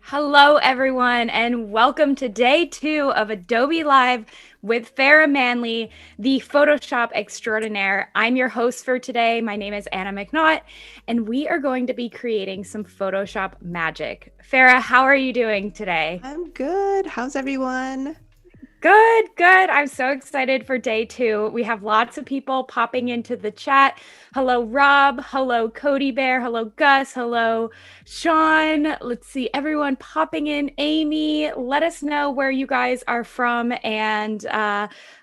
Hello, everyone, and welcome to day 2 of Adobe Live with Farah Manley, the Photoshop extraordinaire. I'm your host for today. My name is Anna McNaught, and we are going to be creating some Photoshop magic. Farah, how are you doing today? I'm good. How's everyone? Good, good. I'm so excited for day 2. We have lots of people popping into the chat. Hello, Rob. Hello, Cody Bear. Hello, Gus. Hello, Sean. Let's see, everyone popping in. Amy, let us know where you guys are from and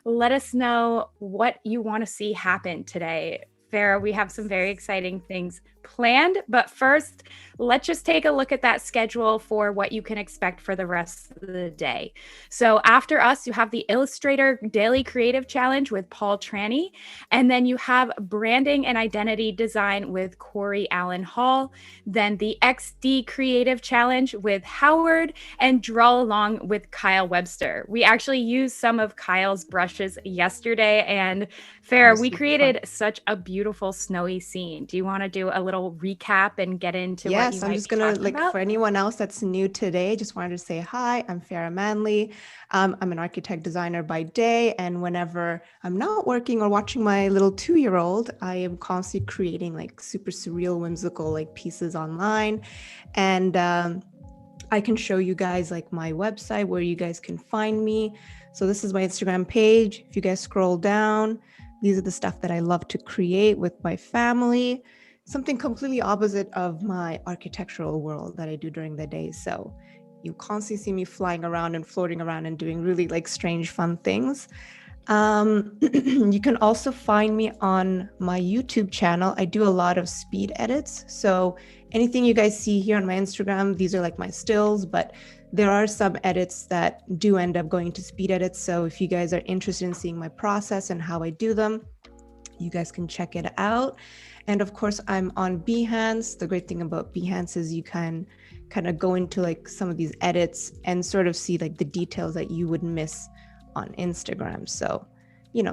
let us know what you want to see happen today. Farah, we have some very exciting things planned, but first, let's just take a look at that schedule for what you can expect for the rest of the day. So after us, you have the Illustrator Daily Creative Challenge with Paul Tranny, and then you have Branding and Identity Design with Corey Allen Hall, then the XD Creative Challenge with Howard, and Draw Along with Kyle Webster. We actually used some of Kyle's brushes yesterday, and That Farah, was we super fun. created such a beautiful snowy scene. Do you want to do a little recap and get into what you Yes, I'm might just be gonna talking like about? for anyone else that's new today, just wanted to say hi. I'm Farah Manley. I'm an architect designer by day, and whenever I'm not working or watching my little 2-year-old, I am constantly creating like super surreal, whimsical like pieces online, and I can show you guys like my website where you guys can find me. So this is my Instagram page. If you guys scroll down, these are the stuff that I love to create with my family. Something completely opposite of my architectural world that I do during the day. So you constantly see me flying around and floating around and doing really like strange, fun things. You can also find me on my YouTube channel. I do a lot of speed edits. So anything you guys see here on my Instagram, these are like my stills, but there are some edits that do end up going to speed edits. So if you guys are interested in seeing my process and how I do them, you guys can check it out. And of course, I'm on Behance. The great thing about Behance is you can kind of go into like some of these edits and sort of see like the details that you would miss on Instagram. So,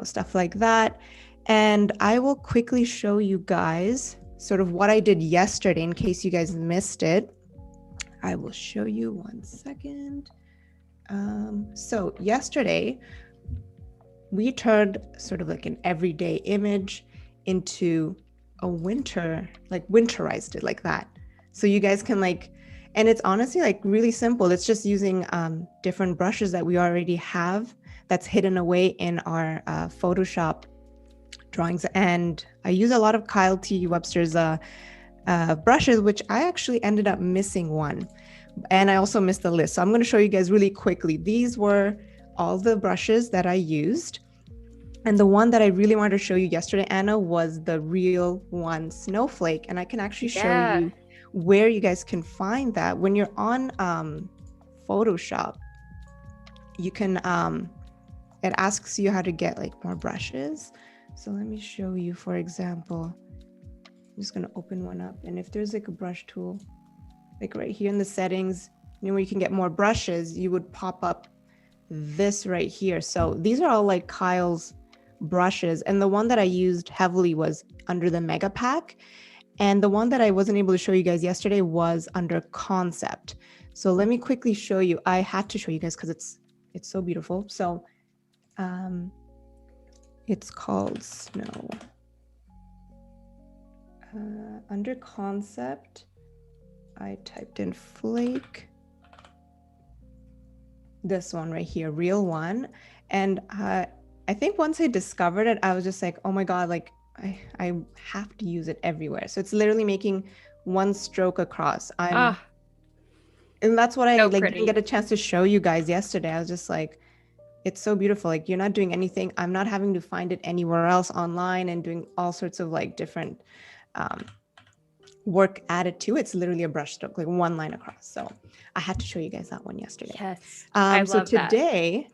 stuff like that. And I will quickly show you guys sort of what I did yesterday in case you guys missed it. I will show you 1 second. So yesterday, we turned sort of like an everyday image into a winterized it like that. So you guys can and it's honestly like really simple. It's just using different brushes that we already have that's hidden away in our Photoshop drawings. And I use a lot of Kyle T. Webster's brushes, which I actually ended up missing one. And I also missed the list. So I'm going to show you guys really quickly. These were all the brushes that I used. And the one that I really wanted to show you yesterday, Anna, was the real one, Snowflake. And I can actually show Yeah. you where you guys can find that. When you're on Photoshop, you can, it asks you how to get like more brushes. So let me show you, for example, I'm just going to open one up. And if there's like a brush tool, like right here in the settings, where you can get more brushes, you would pop up this right here. So these are all like Kyle's brushes. And the one that I used heavily was under the Mega Pack. And the one that I wasn't able to show you guys yesterday was under Concept. So let me quickly show you. I had to show you guys because it's so beautiful. So it's called Snow. Under Concept, I typed in Flake. This one right here, Real One. And I think once I discovered it, I was just like, oh my God, like I have to use it everywhere. So it's literally making one stroke across. Ah, And that's what I so like didn't pretty. get a chance to show you guys yesterday. I was just like, it's so beautiful. Like you're not doing anything. I'm not having to find it anywhere else online and doing all sorts of like different um, work added to it. It's literally a brush stroke, like one line across. So I had to show you guys that one yesterday. Yes, I So love that. today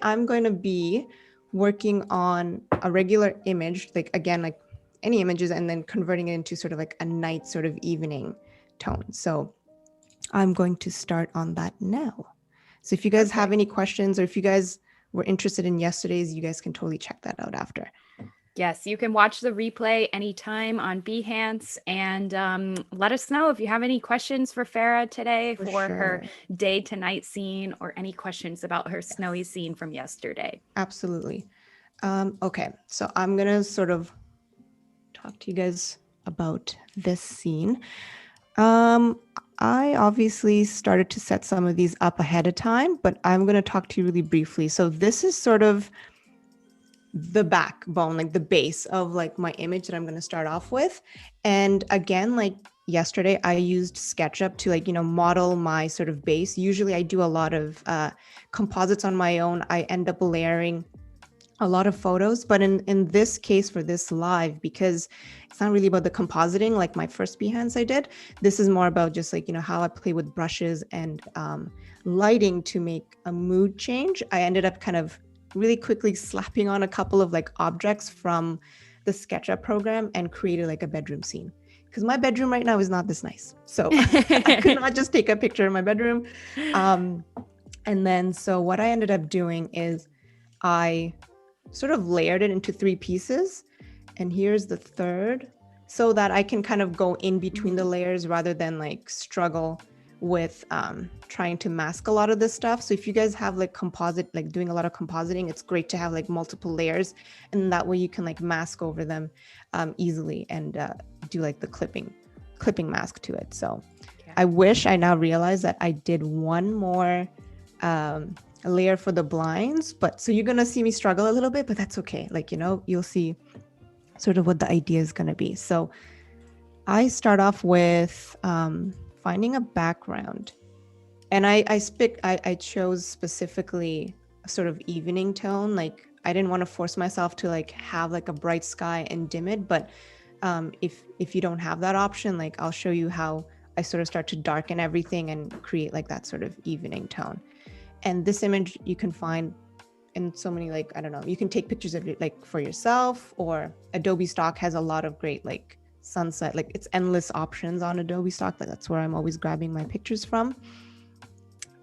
I'm going to be working on a regular image, like again, like any images, and then converting it into sort of like a night sort of evening tone. So I'm going to start on that now. So if you guys have Perfect. any questions or if you guys were interested in yesterday's, you guys can totally check that out after. Yes, you can watch the replay anytime on Behance, and let us know if you have any questions for Farah today For for her sure. day to night scene, or any questions about her snowy Yes, scene from yesterday. absolutely. Okay, so I'm gonna sort of talk to you guys about this scene. Um, I obviously started to set some of these up ahead of time, but I'm going to talk to you really briefly. So this is sort of the backbone, like the base of like my image that I'm going to start off with. And again, like yesterday, I used SketchUp to like, model my sort of base. Usually I do a lot of composites on my own. I end up layering a lot of photos, but in this case for this live, because it's not really about the compositing like my first Behance I did, this is more about just like how I play with brushes and lighting to make a mood change. I ended up kind of really quickly slapping on a couple of like objects from the SketchUp program and created like a bedroom scene, because my bedroom right now is not this nice, so I could not just take a picture of my bedroom. And then so what I ended up doing is I sort of layered it into 3 pieces. And here's the third, so that I can kind of go in between the layers rather than like struggle with trying to mask a lot of this stuff. So if you guys have like composite, like doing a lot of compositing, it's great to have like multiple layers, and that way you can like mask over them easily and do like the clipping mask to it. So Yeah. I wish I now realize that I did one more a layer for the blinds, but so you're gonna see me struggle a little bit, but that's okay. Like, you'll see sort of what the idea is gonna be. So I start off with finding a background, and I chose specifically a sort of evening tone. Like I didn't want to force myself to like have like a bright sky and dim it, but if you don't have that option, like I'll show you how I sort of start to darken everything and create like that sort of evening tone. And this image you can find in so many, like, I don't know, you can take pictures of it like for yourself, or Adobe stock has a lot of great like sunset, like it's endless options on Adobe stock. That's where I'm always grabbing my pictures from.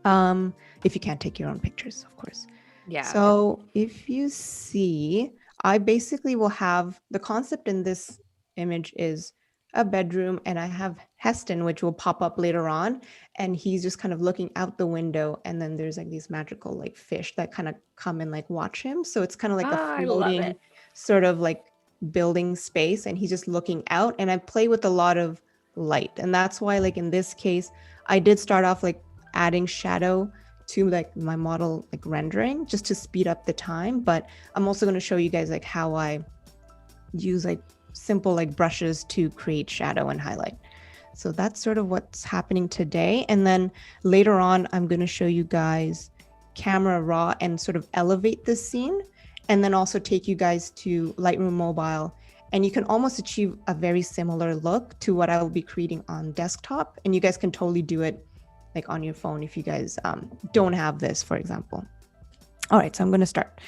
If you can't take your own pictures, of course. Yeah. So if you see, I basically will have the concept in this image is a bedroom, and I have Heston, which will pop up later on, and he's just kind of looking out the window, and then there's like these magical like fish that kind of come and like watch him. So it's kind of like a I love floating it. sort of like building space, and he's just looking out, and I play with a lot of light. And that's why like in this case, I did start off like adding shadow to like my model like rendering just to speed up the time, but I'm also going to show you guys like how I use like simple like brushes to create shadow and highlight. So that's sort of what's happening today. And then later on, I'm going to show you guys camera raw and sort of elevate this scene, and then also take you guys to Lightroom Mobile. And you can almost achieve a very similar look to what I will be creating on desktop. And you guys can totally do it like on your phone if you guys don't have this, for example. All right, so I'm going to start.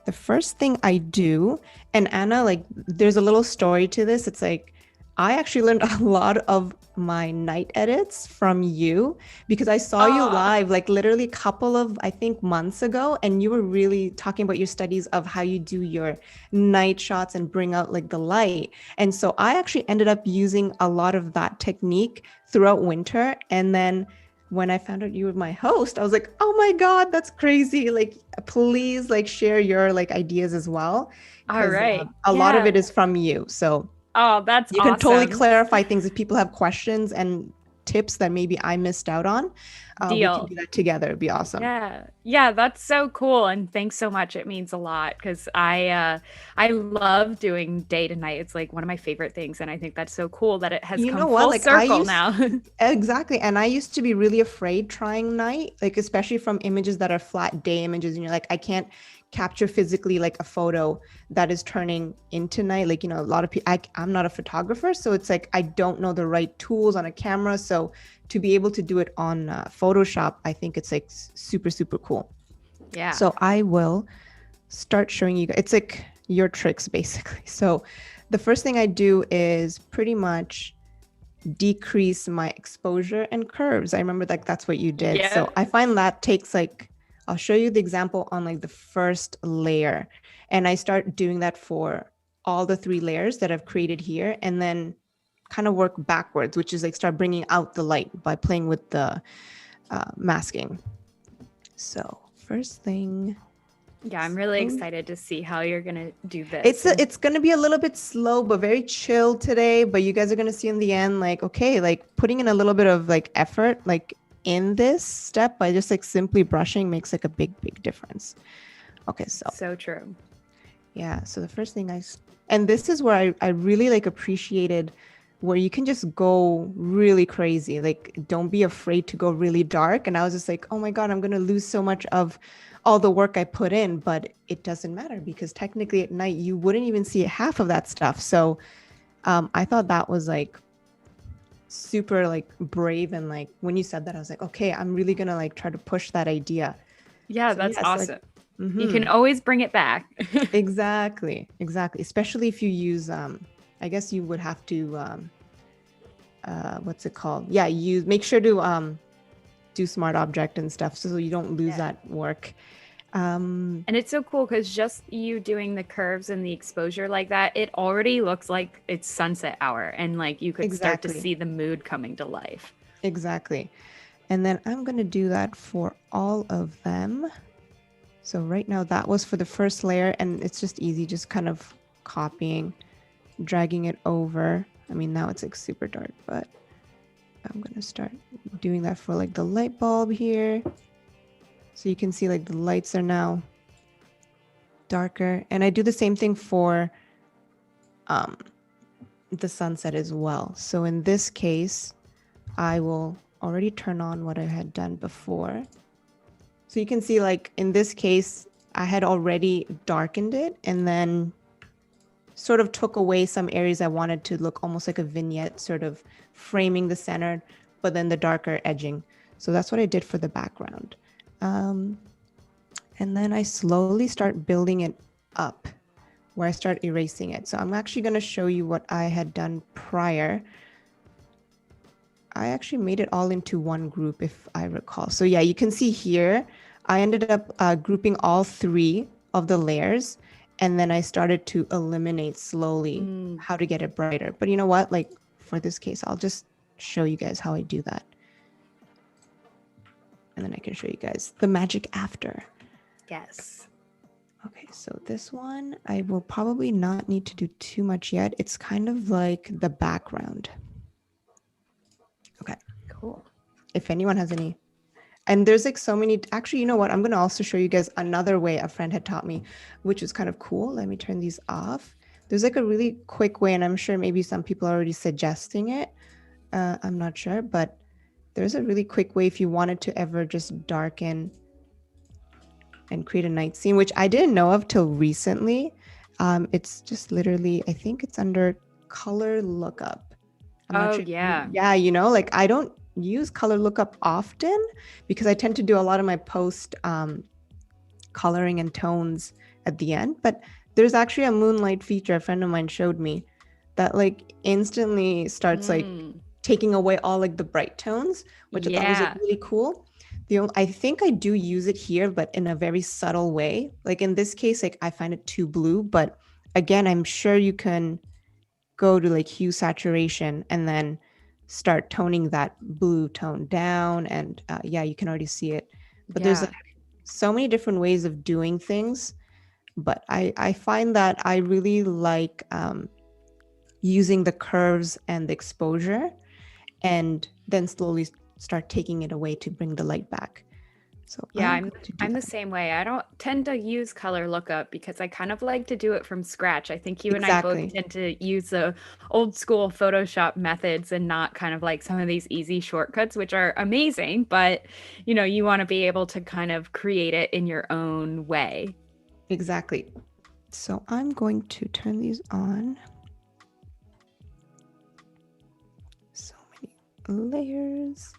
The first thing I do, and Anna, like there's a little story to this. It's like, I actually learned a lot of my night edits from you, because I saw you live like literally a couple of, I think, months ago, and you were really talking about your studies of how you do your night shots and bring out like the light. And so I actually ended up using a lot of that technique throughout winter. And then when I found out you were my host, I was like, oh my God, that's crazy. Like, please like share your like ideas as well. All right. A lot of it is from you. So Oh, that's you awesome. can totally clarify things if people have questions and tips that maybe I missed out on. We can do that together. It'd be awesome. Yeah, that's so cool, and thanks so much. It means a lot, because I love doing day to night. It's like one of my favorite things, and I think that's so cool that it has come full like circle now. Exactly. And I used to be really afraid trying night, like especially from images that are flat day images, and you're like, I can't capture physically like a photo that is turning into night. Like, a lot of people, I'm not a photographer, so it's like I don't know the right tools on a camera. So to be able to do it on Photoshop, I think it's like super, super cool. Yeah. So I will start showing you. It's like your tricks basically. So the first thing I do is pretty much decrease my exposure and curves. I remember like that's what you did. Yeah. So I find that takes like I'll show you the example on like the first layer. And I start doing that for all the 3 layers that I've created here, and then kind of work backwards, which is like start bringing out the light by playing with the masking. So first thing. Yeah, I'm really excited to see how you're going to do this. It's going to be a little bit slow, but very chill today. But you guys are going to see in the end, like, okay, like putting in a little bit of like effort, like in this step by just like simply brushing makes like a big difference. Okay, so true. Yeah, so the first thing and this is where I really like appreciated where you can just go really crazy. Like, don't be afraid to go really dark. And I was just like, oh my God, I'm going to lose so much of all the work I put in, but it doesn't matter because technically at night you wouldn't even see half of that stuff. So I thought that was like super like brave, and like when you said that I was like, okay, I'm really gonna like try to push that idea. Yeah, so, that's awesome. Like, you can always bring it back. Exactly, especially if you use I guess you would have to what's it called, you make sure to do smart object and stuff so you don't lose that work. And it's so cool because just you doing the curves and the exposure like that, it already looks like it's sunset hour, and like you could start to see the mood coming to life. Exactly. And then I'm going to do that for all of them. So right now that was for the first layer, and it's just easy, just kind of copying, dragging it over. I mean, now it's like super dark, but I'm going to start doing that for like the light bulb here. So you can see like the lights are now darker. And I do the same thing for the sunset as well. So in this case, I will already turn on what I had done before. So you can see like in this case, I had already darkened it and then sort of took away some areas I wanted to look almost like a vignette, sort of framing the center, but then the darker edging. So that's what I did for the background. And then I slowly start building it up where I start erasing it. So I'm actually going to show you what I had done prior. I actually made it all into one group if I recall. So yeah, you can see here, I ended up grouping all 3 of the layers, and then I started to eliminate slowly how to get it brighter. But you know what, like for this case, I'll just show you guys how I do that. And then I can show you guys the magic after. Yes. Okay, so this one, I will probably not need to do too much yet. It's kind of like the background. Okay, cool. If anyone has any, and there's like so many, actually, you know what? I'm going to also show you guys another way a friend had taught me, which is kind of cool. Let me turn these off. There's like a really quick way, and I'm sure maybe some people are already suggesting it. I'm not sure, but there's a really quick way if you wanted to ever just darken and create a night scene, which I didn't know of till recently. It's just literally, I think it's under color lookup. I'm not sure. Yeah, you know, like I don't use color lookup often because I tend to do a lot of my post coloring and tones at the end. But there's actually a moonlight feature a friend of mine showed me that like instantly starts like taking away all like the bright tones, which I thought was like, really cool. I think I do use it here, but in a very subtle way. Like in this case, like I find it too blue, but again, I'm sure you can go to like hue saturation and then start toning that blue tone down. And yeah, you can already see it. But there's like so many different ways of doing things. But I find that I really like using the curves and the exposure, and then slowly start taking it away to bring the light back. So yeah, I'm the same way. I don't tend to use color lookup because I kind of like to do it from scratch. I think you and I both tend to use the old school Photoshop methods and not kind of like some of these easy shortcuts, which are amazing, but you know, you want to be able to kind of create it in your own way. Exactly. So I'm going to turn these on. So many layers.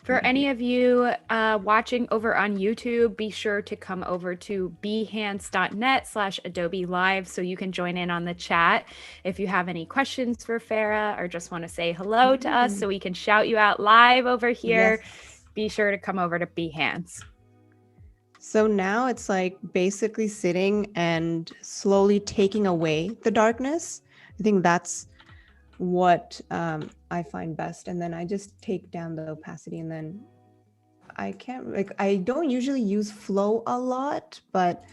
For any of you watching over on YouTube, be sure to come over to behance.net/Adobe Live so you can join in on the chat. If you have any questions for Farah or just want to say hello to us so we can shout you out live over here, be sure to come over to Behance. So now it's like basically sitting and slowly taking away the darkness. I think that's what I find best. And then I just take down the opacity, and then I don't usually use flow a lot, but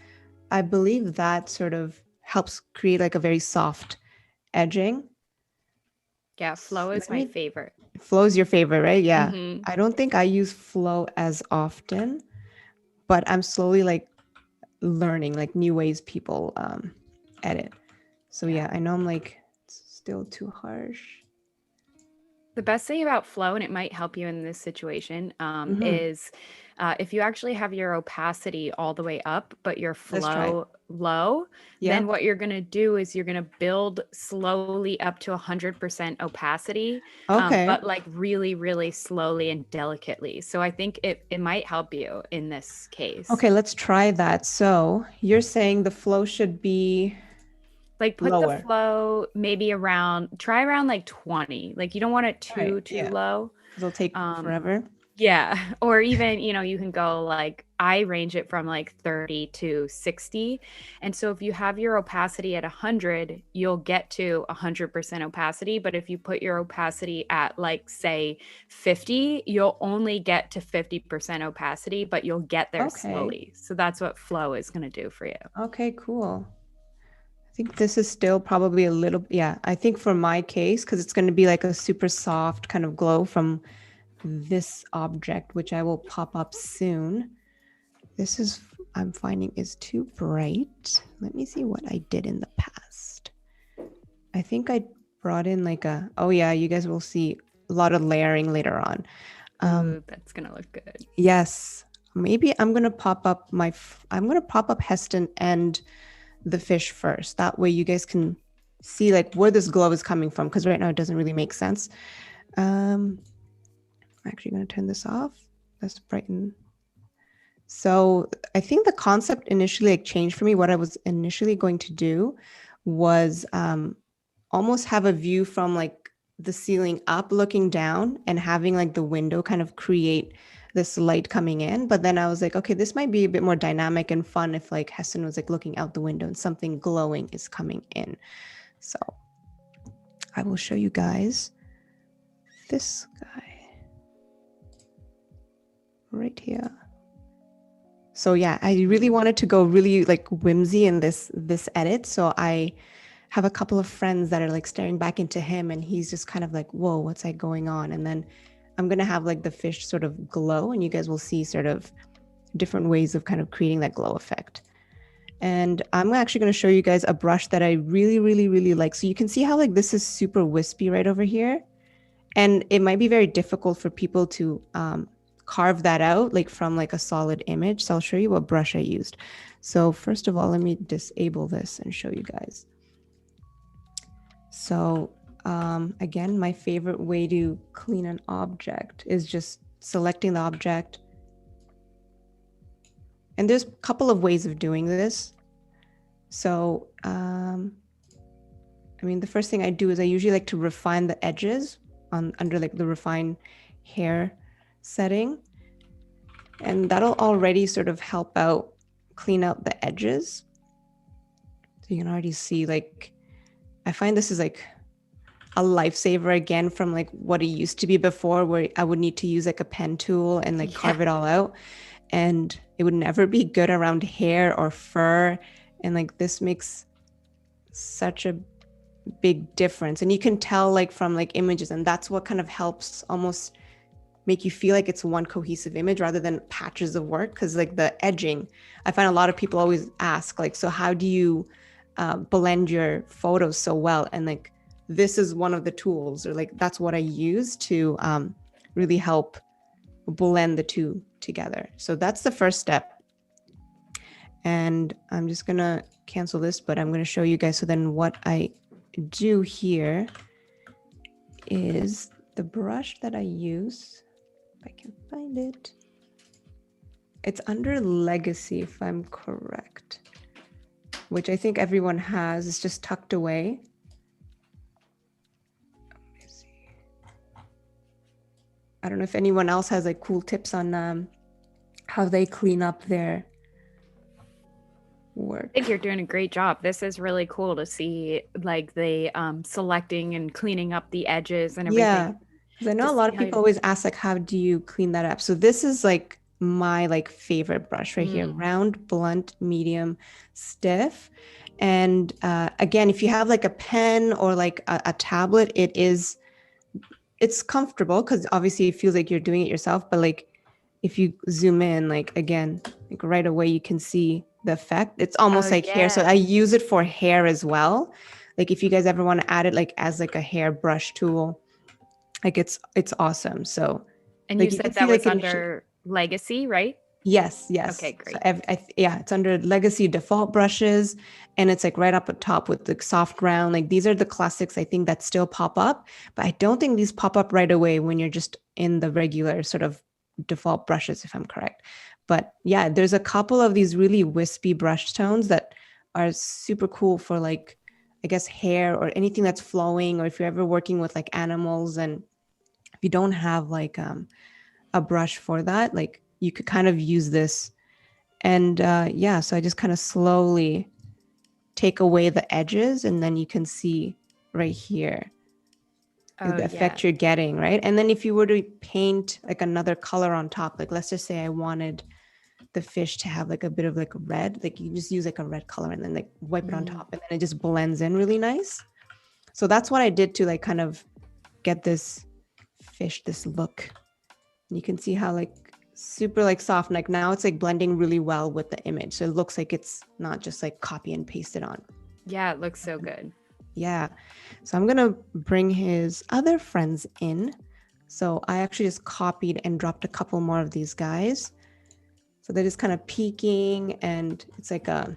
I believe that sort of helps create like a very soft edging. Yeah, flow is my favorite. Flow's your favorite, right? Yeah. Mm-hmm. I don't think I use flow as often, but I'm slowly like learning like new ways people edit. So yeah, I know I'm like still too harsh. The best thing about flow, and it might help you in this situation, is if you actually have your opacity all the way up, but your Let's try. flow low, Yeah. then what you're going to do is you're going to build slowly up to 100% opacity, Okay. but like really, really slowly and delicately. So I think it might help you in this case. Okay, let's try that. So you're saying the flow should be Like put the lower. flow maybe try around like 20. Like you don't want it too Yeah. low. It'll take forever. Yeah. Or even, you can go like, I range it from like 30 to 60. And so if you have your opacity at 100, you'll get to 100% opacity. But if you put your opacity at like, say, 50, you'll only get to 50% opacity, but you'll get there slowly. So that's what flow is going to do for you. Okay, cool. I think this is still probably a little, yeah, I think for my case, because it's going to be like a super soft kind of glow from this object, which I will pop up soon. This is, I'm finding is too bright. Let me see what I did in the past. I think I brought in like oh yeah, you guys will see a lot of layering later on. Ooh, that's going to look good. Yes. Maybe I'm going to pop up Heston and the fish first. That way you guys can see like where this glow is coming from, because right now it doesn't really make sense. I'm actually going to turn this off. Let's brighten. So I think the concept initially like changed for me. What I was initially going to do was almost have a view from like the ceiling up looking down and having like the window kind of create this light coming in. But then I was like, okay, this might be a bit more dynamic and fun if like Heston was like looking out the window and something glowing is coming in. So I will show you guys this guy right here. So yeah, I really wanted to go really like whimsy in this edit. So I have a couple of friends that are like staring back into him, and he's just kind of like, whoa, what's like going on? And then I'm going to have like the fish sort of glow, and you guys will see sort of different ways of kind of creating that glow effect. And I'm actually going to show you guys a brush that I really, really, really like. So you can see how like this is super wispy right over here. And it might be very difficult for people to carve that out like from like a solid image. So I'll show you what brush I used. So first of all, let me disable this and show you guys. So again, my favorite way to clean an object is just selecting the object. And there's a couple of ways of doing this. So, I mean, the first thing I do is I usually like to refine the edges under like the refine hair setting. And that'll already sort of help out clean out the edges. So you can already see like, I find this is like a lifesaver again from like what it used to be before, where I would need to use like a pen tool and like carve it all out. And it would never be good around hair or fur. And like this makes such a big difference. And you can tell like from like images, and that's what kind of helps almost make you feel like it's one cohesive image rather than patches of work. Because like the edging, I find a lot of people always ask like, so how do you blend your photos so well? And like this is one of the tools, or like that's what I use to really help blend the two together. So that's the first step. And I'm just gonna cancel this, but I'm gonna show you guys. So then what I do here is the brush that I use, if I can find it, it's under Legacy, if I'm correct, which I think everyone has. It's just tucked away. Let me see. I don't know if anyone else has like cool tips on how they clean up their work. I think you're doing a great job. This is really cool to see like the selecting and cleaning up the edges and Yeah, everything because I to know a lot see of how people you. always ask like, how do you clean that up? So this is like my like favorite brush right here, Mm. round, blunt, medium, stiff. And again, if you have like a pen or like a tablet, it's comfortable because obviously it feels like you're doing it yourself. But like if you zoom in, like again, like right away you can see the effect. It's Oh almost like hair. So I yeah. use it for hair as well. Like if you guys ever want to add it like as like a hair brush tool, like it's awesome. So And you like you can said see that like was initially, under legacy, right? yes, Okay, yes. So great. yeah, it's under legacy default brushes, and it's like right up at top with the soft round. Like these are the classics I think that still pop up, but I don't think these pop up right away when you're just in the regular sort of default brushes, if I'm correct. But yeah, there's a couple of these really wispy brush tones that are super cool for like, I guess, hair or anything that's flowing, or if you're ever working with like animals, and if you don't have like a brush for that, like you could kind of use this. And yeah, so I just kind of slowly take away the edges, and then you can see right here Oh the yeah. effect you're getting, right? And then if you were to paint like another color on top, like let's just say I wanted the fish to have like a bit of like red, like you just use like a red color and then like wipe it on Mm. top, and then it just blends in really nice. So that's what I did to like kind of get this fish, this look. You can see how like super like soft, like now it's like blending really well with the image. So it looks like it's not just like copy and pasted on. Yeah, it looks so good. Yeah. So I'm going to bring his other friends in. So I actually just copied and dropped a couple more of these guys. So they're just kind of peeking, and it's like a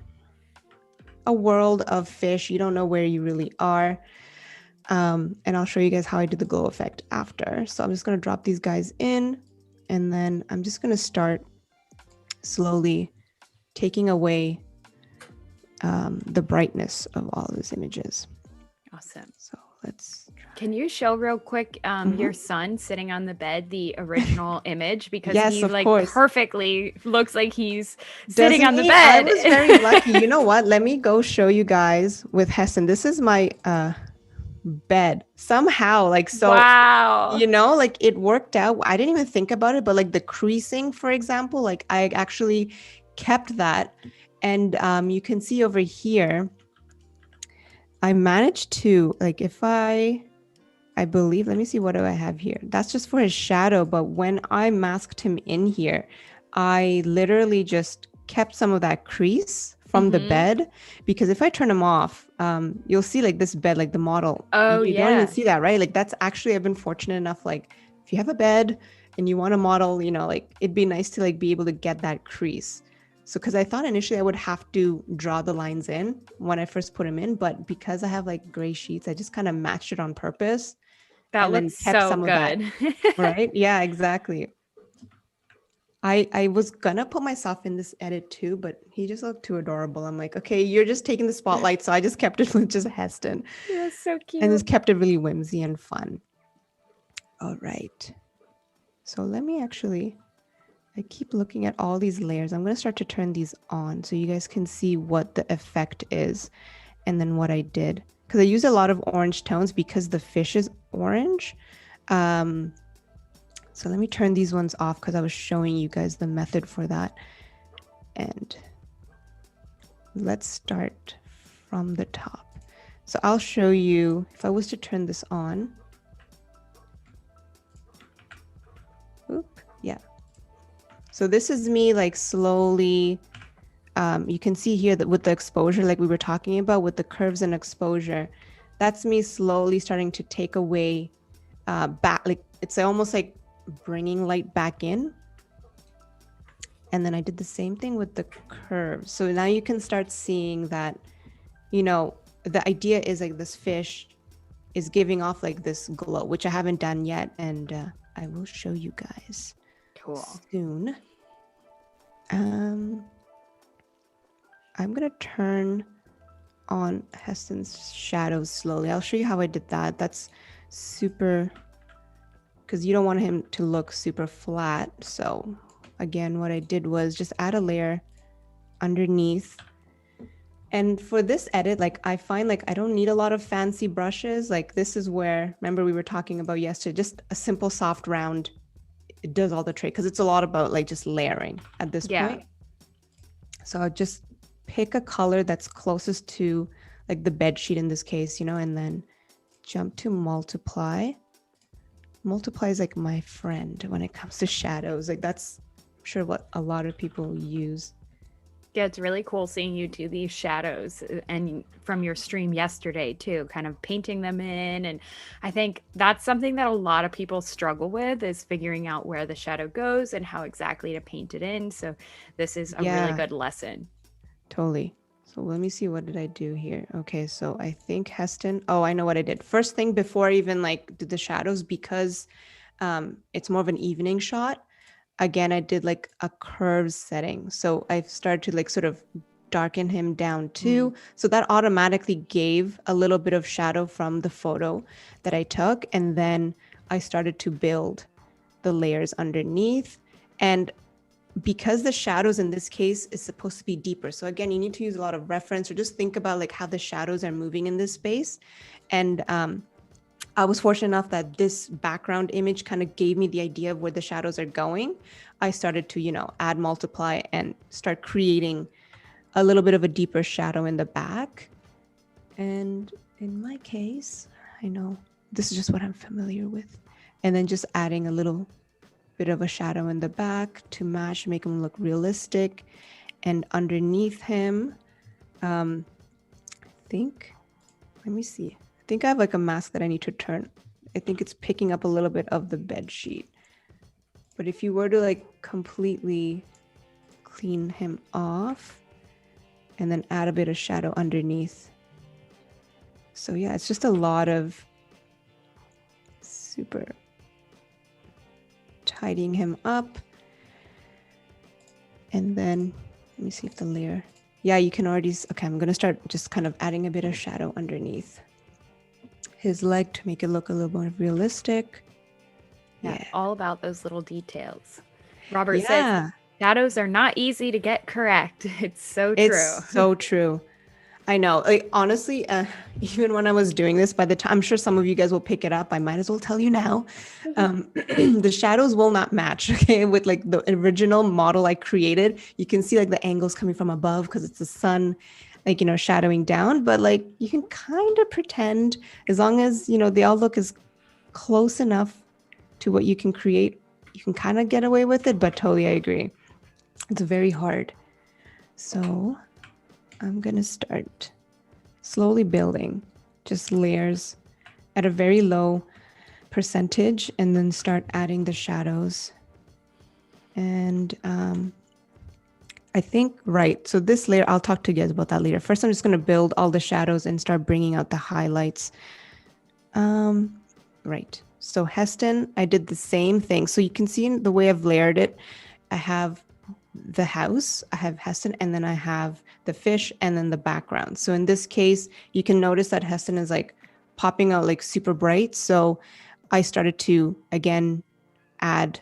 world of fish. You don't know where you really are. And I'll show you guys how I do the glow effect after. So I'm just going to drop these guys in, and then I'm just going to start slowly taking away the brightness of all these images. Awesome. So let's try. Can you show real quick your Mhm. son sitting on the bed, the original image? Because Yes, he of like course. perfectly looks like he's sitting Doesn't on the he? I bed. was very lucky. You know what? Let me go show you guys with Hessen. This is my bed. Somehow, like so, Wow. you know, like it worked out. I didn't even think about it, but like the creasing, for example, like I actually kept that. And you can see over here, I managed to like if I believe, let me see, what do I have here? That's just for his shadow. But when I masked him in here, I literally just kept some of that crease from the Mm-hmm. bed, because if I turn him off, you'll see like this bed, like the model, Oh you don't even yeah. see that, right? Like that's actually, I've been fortunate enough, like if you have a bed and you want a model, you know, like it'd be nice to like be able to get that crease. So, because I thought initially I would have to draw the lines in when I first put him in, but because I have like gray sheets, I just kind of matched it on purpose That and then looks kept so some of that, good. right? Yeah, exactly. I was gonna put myself in this edit too, but he just looked too adorable. I'm like, okay, you're just taking the spotlight, so I just kept it with just Heston, That's so and cute. just kept it really whimsy and fun. All right, so let me actually. I keep looking at all these layers. I'm gonna start to turn these on so you guys can see what the effect is, and then what I did, because I use a lot of orange tones because the fish is orange. Um, So let me turn these ones off because I was showing you guys the method for that. And let's start from the top. So I'll show you, if I was to turn this on. Oop, yeah. So this is me like slowly, you can see here that with the exposure, like we were talking about with the curves and exposure, that's me slowly starting to take away back, like it's almost like bringing light back in. And then I did the same thing with the curves. So now you can start seeing that, you know, the idea is like this fish is giving off like this glow, which I haven't done yet. And I will show you guys Cool. soon. I'm going to turn on Heston's shadows slowly. I'll show you how I did that. That's super because you don't want him to look super flat. So again, what I did was just add a layer underneath. And for this edit, like I find like I don't need a lot of fancy brushes. Like this is where, remember we were talking about yesterday, just a simple soft round, it does all the trick because it's a lot about like just layering at this point. So I'll just pick a color that's closest to like the bed sheet in this case, and then jump to multiply. Multiply is like my friend when it comes to shadows. Like that's, I'm sure, what a lot of people use. Yeah, it's really cool seeing you do these shadows and from your stream yesterday too, kind of painting them in. And I think that's something that a lot of people struggle with, is figuring out where the shadow goes and how exactly to paint it in. So this is a really good lesson. Totally. So let me see, what did I do here? Okay, so I think Heston, oh, I know what I did. First thing, before I even like did the shadows, because it's more of an evening shot, again, I did like a curve setting. So I started to like sort of darken him down too. So that automatically gave a little bit of shadow from the photo that I took. And then I started to build the layers underneath. And because the shadows in this case is supposed to be deeper. So again, you need to use a lot of reference, or just think about like how the shadows are moving in this space. And I was fortunate enough that this background image kind of gave me the idea of where the shadows are going. I started to, add multiply and start creating a little bit of a deeper shadow in the back. And in my case, I know this is just what I'm familiar with. And then just adding a little bit of a shadow in the back to match, make him look realistic. And underneath him, I think, let me see. I think I have like a mask that I need to turn. I think it's picking up a little bit of the bed sheet. But if you were to like completely clean him off and then add a bit of shadow underneath. So yeah, it's just a lot of super tidying him up. And then let me see if the layer, yeah, you can already, okay, I'm going to start just kind of adding a bit of shadow underneath his leg to make it look a little more realistic. Yeah, all about those little details. Robert says shadows are not easy to get correct. It's so true. It's so true. I know. Like, honestly, even when I was doing this, by the time, I'm sure some of you guys will pick it up. I might as well tell you now. The shadows will not match, okay, with like the original model I created. You can see like the angles coming from above because it's the sun, like, shadowing down. But like you can kind of pretend, as long as, they all look as close enough to what you can create, you can kind of get away with it. But totally, I agree. It's very hard. So I'm going to start slowly building just layers at a very low percentage and then start adding the shadows. And I think, right, so this layer, I'll talk to you guys about that later. First, I'm just going to build all the shadows and start bringing out the highlights. Right. So Heston, I did the same thing. So you can see in the way I've layered it, I have the house, I have Heston, and then I have the fish and then the background. So in this case, you can notice that Heston is like popping out like super bright. So I started to, again, add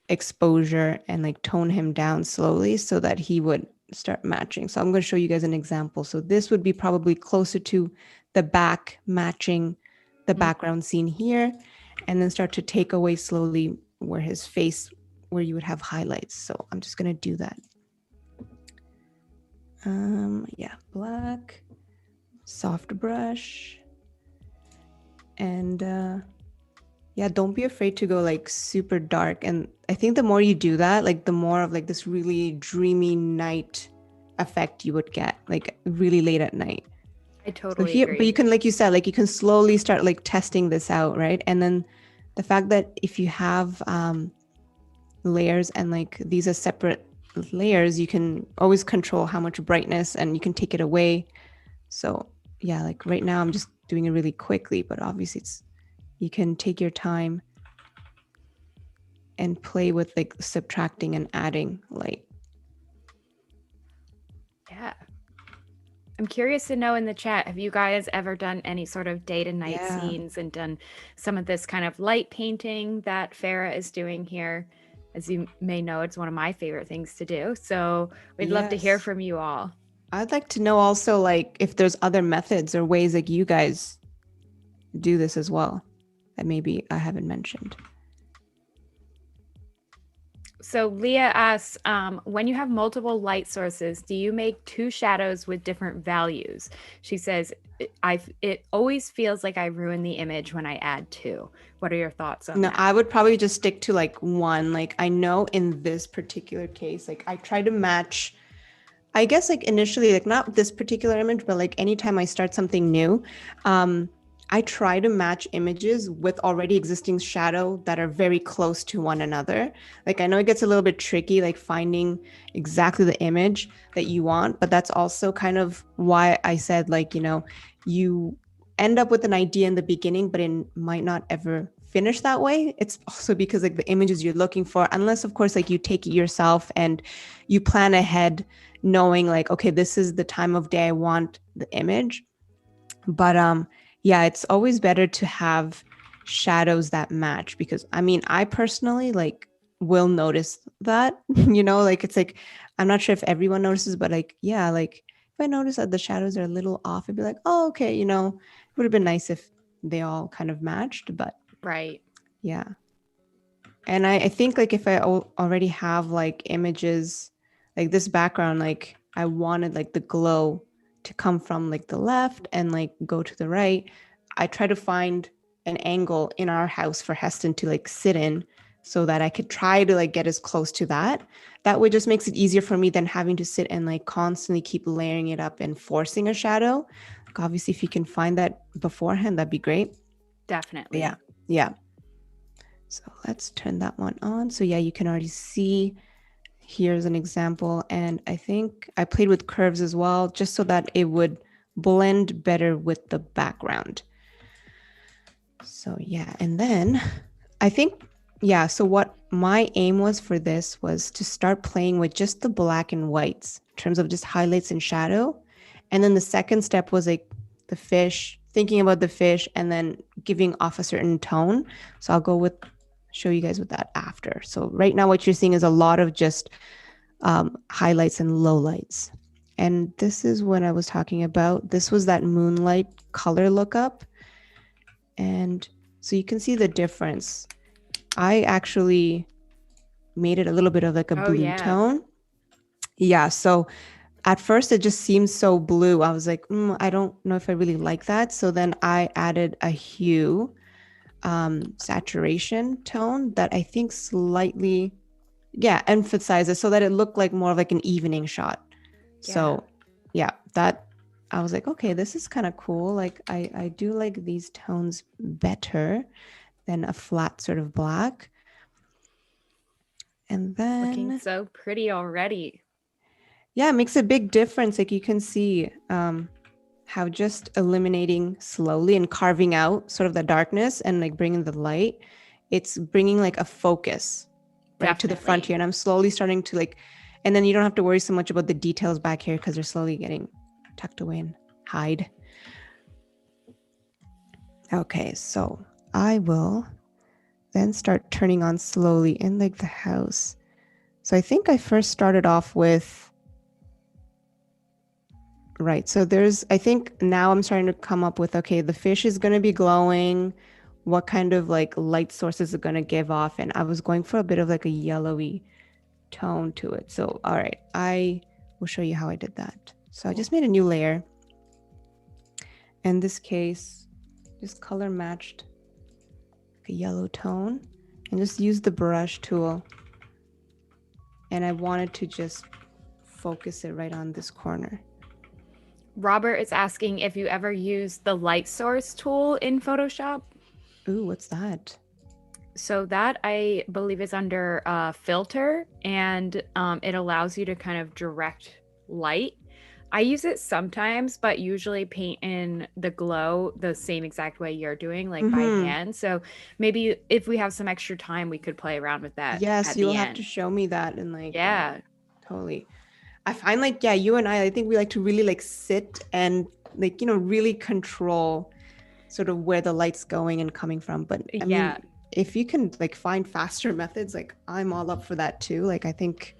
exposure and like tone him down slowly so that he would start matching. So I'm going to show you guys an example. So this would be probably closer to the back matching the background scene here, and then start to take away slowly where his face, where you would have highlights. So I'm just going to do that. Yeah, black, soft brush. And yeah, don't be afraid to go like super dark. And I think the more you do that, like the more of like this really dreamy night effect you would get, like really late at night. I totally agree. But you can, like you said, like you can slowly start like testing this out, right? And then the fact that if you have layers and like these are separate layers, you can always control how much brightness and you can take it away. So yeah, like right now I'm just doing it really quickly, but obviously you can take your time and play with like subtracting and adding light. Yeah. I'm curious to know in the chat, have you guys ever done any sort of day to night Yeah. scenes and done some of this kind of light painting that Farah is doing here? As you may know, it's one of my favorite things to do. So we'd love to hear Yes. from you all. I'd like to know also like if there's other methods or ways like you guys do this as well that maybe I haven't mentioned. So Leah asks, when you have multiple light sources, do you make two shadows with different values? She says, it always feels like I ruin the image when I add two. What are your thoughts on No, that? I would probably just stick to like one. Like I know in this particular case, like I try to match, I guess like initially, like not this particular image, but like anytime I start something new, I try to match images with already existing shadow that are very close to one another. Like I know it gets a little bit tricky, like finding exactly the image that you want, but that's also kind of why I said like, you end up with an idea in the beginning, but it might not ever finish that way. It's also because like the images you're looking for, unless of course like you take it yourself and you plan ahead knowing like, okay, this is the time of day I want the image. But yeah, it's always better to have shadows that match because I mean, I personally like will notice that, like it's like I'm not sure if everyone notices, but like yeah, like if I notice that the shadows are a little off, I'd be like, oh, okay, it would have been nice if they all kind of matched, but Right. yeah. And I think like if I already have like images like this background, like I wanted like the glow to come from like the left and like go to the right. I try to find an angle in our house for Heston to like sit in so that I could try to like get as close to that. That way just makes it easier for me than having to sit and like constantly keep layering it up and forcing a shadow. Like obviously if you can find that beforehand, that'd be great. Definitely. Yeah. Yeah. So let's turn that one on. So yeah, you can already see, here's an example. And I think I played with curves as well, just so that it would blend better with the background. So yeah, and then I think, yeah, so what my aim was for this was to start playing with just the black and whites in terms of just highlights and shadow. And then the second step was like the fish, thinking about the fish and then giving off a certain tone. So I'll show you guys with that after. So right now what you're seeing is a lot of just highlights and lowlights. And this is what I was talking about. This was that moonlight color lookup. And so you can see the difference. I actually made it a little bit of like a blue tone. Yeah. So at first it just seems so blue. I was like, I don't know if I really like that. So then I added a hue saturation tone that I think slightly, emphasizes so that it looked like more of like an evening shot. Yeah. So yeah, that I was like, okay, this is kind of cool. Like I do like these tones better than a flat sort of black. And then looking so pretty already. Yeah, it makes a big difference. Like you can see how just eliminating slowly and carving out sort of the darkness and like bringing the light, it's bringing like a focus right to the front here. And I'm slowly starting to like, and then you don't have to worry so much about the details back here because they're slowly getting tucked away and hide. Okay, so I will then start turning on slowly in like the house. So I think I first started off with, right. So I think now I'm starting to come up with, okay, the fish is going to be glowing. What kind of like light source is it going to give off? And I was going for a bit of like a yellowy tone to it. So, all right, I will show you how I did that. So I just made a new layer. In this case, just color matched like a yellow tone and just use the brush tool. And I wanted to just focus it right on this corner. Robert is asking if you ever use the light source tool in Photoshop. Ooh, what's that? So that I believe is under filter, and it allows you to kind of direct light. I use it sometimes, but usually paint in the glow the same exact way you're doing, like by hand. So maybe if we have some extra time, we could play around with that. Yes, you'll have to show me that and like, yeah, totally. I find like, yeah, you and I think we like to really like sit and like, really control sort of where the light's going and coming from. But I mean, Yeah. if you can like find faster methods, like I'm all up for that too. Like I think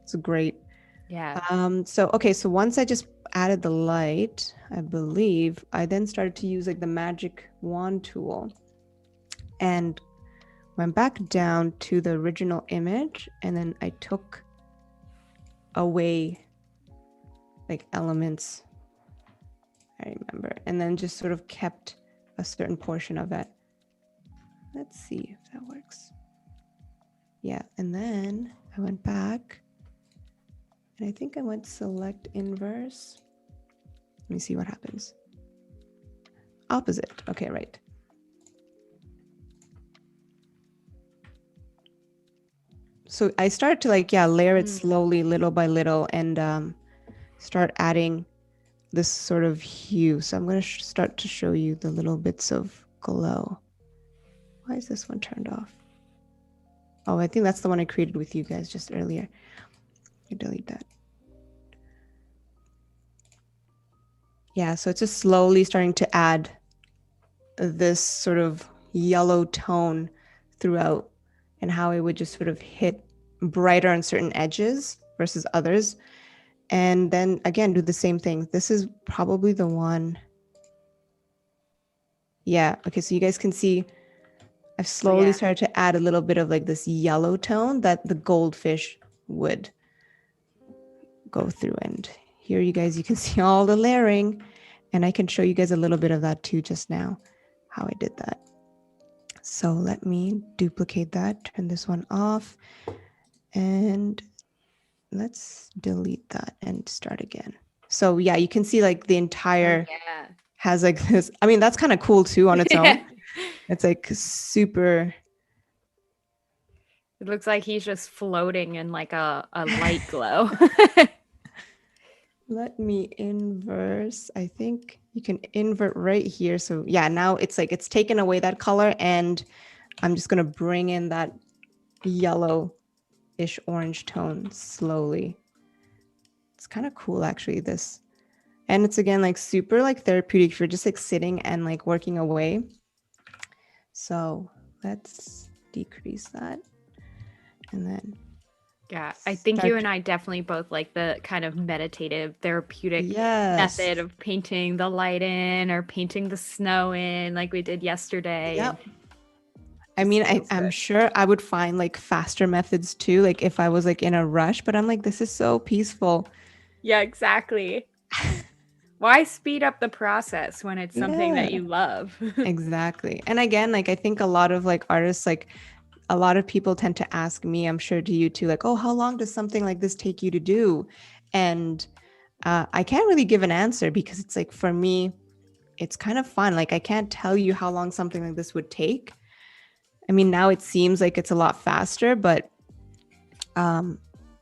it's great. Yeah. So once I just added the light, I believe I then started to use like the magic wand tool and went back down to the original image, and then I took away like elements, I remember, and then just sort of kept a certain portion of it. Let's see if that works. Yeah, and then I went back and I think I went select inverse. Let me see what happens. Opposite. Okay, right. So I started to like, layer it slowly, little by little, and start adding this sort of hue. So I'm going to start to show you the little bits of glow. Why is this one turned off? Oh, I think that's the one I created with you guys just earlier. I delete that. Yeah, so it's just slowly starting to add this sort of yellow tone throughout, and how it would just sort of hit brighter on certain edges versus others. And then again, do the same thing. This is probably the one. Yeah, okay, so you guys can see I've slowly started to add a little bit of like this yellow tone that the goldfish would go through. And here you guys, you can see all the layering, and I can show you guys a little bit of that too just now, how I did that. So let me duplicate that, turn this one off, and let's delete that and start again. So yeah, you can see like the entire has like this. I mean, that's kind of cool too on its own. It's like super. It looks like he's just floating in like a light glow. Let me inverse. I think you can invert right here. So yeah, now it's like it's taken away that color, and I'm just going to bring in that yellow-ish orange tone slowly. It's kind of cool actually, this. And it's again like super like therapeutic if you're just like sitting and like working away. So let's decrease that. And then yeah, I think you and I definitely both like the kind of meditative, therapeutic method of painting the light in or painting the snow in like we did yesterday. Yep. I mean, I'm sure I would find like faster methods too, like if I was like in a rush, but I'm like, this is so peaceful. Yeah, exactly. Why speed up the process when it's something that you love? Exactly. And again, like I think a lot of like artists, like a lot of people tend to ask me, I'm sure to you too, like, oh, how long does something like this take you to do? And I can't really give an answer because it's like, for me, it's kind of fun. Like I can't tell you how long something like this would take. I mean, now it seems like it's a lot faster, but I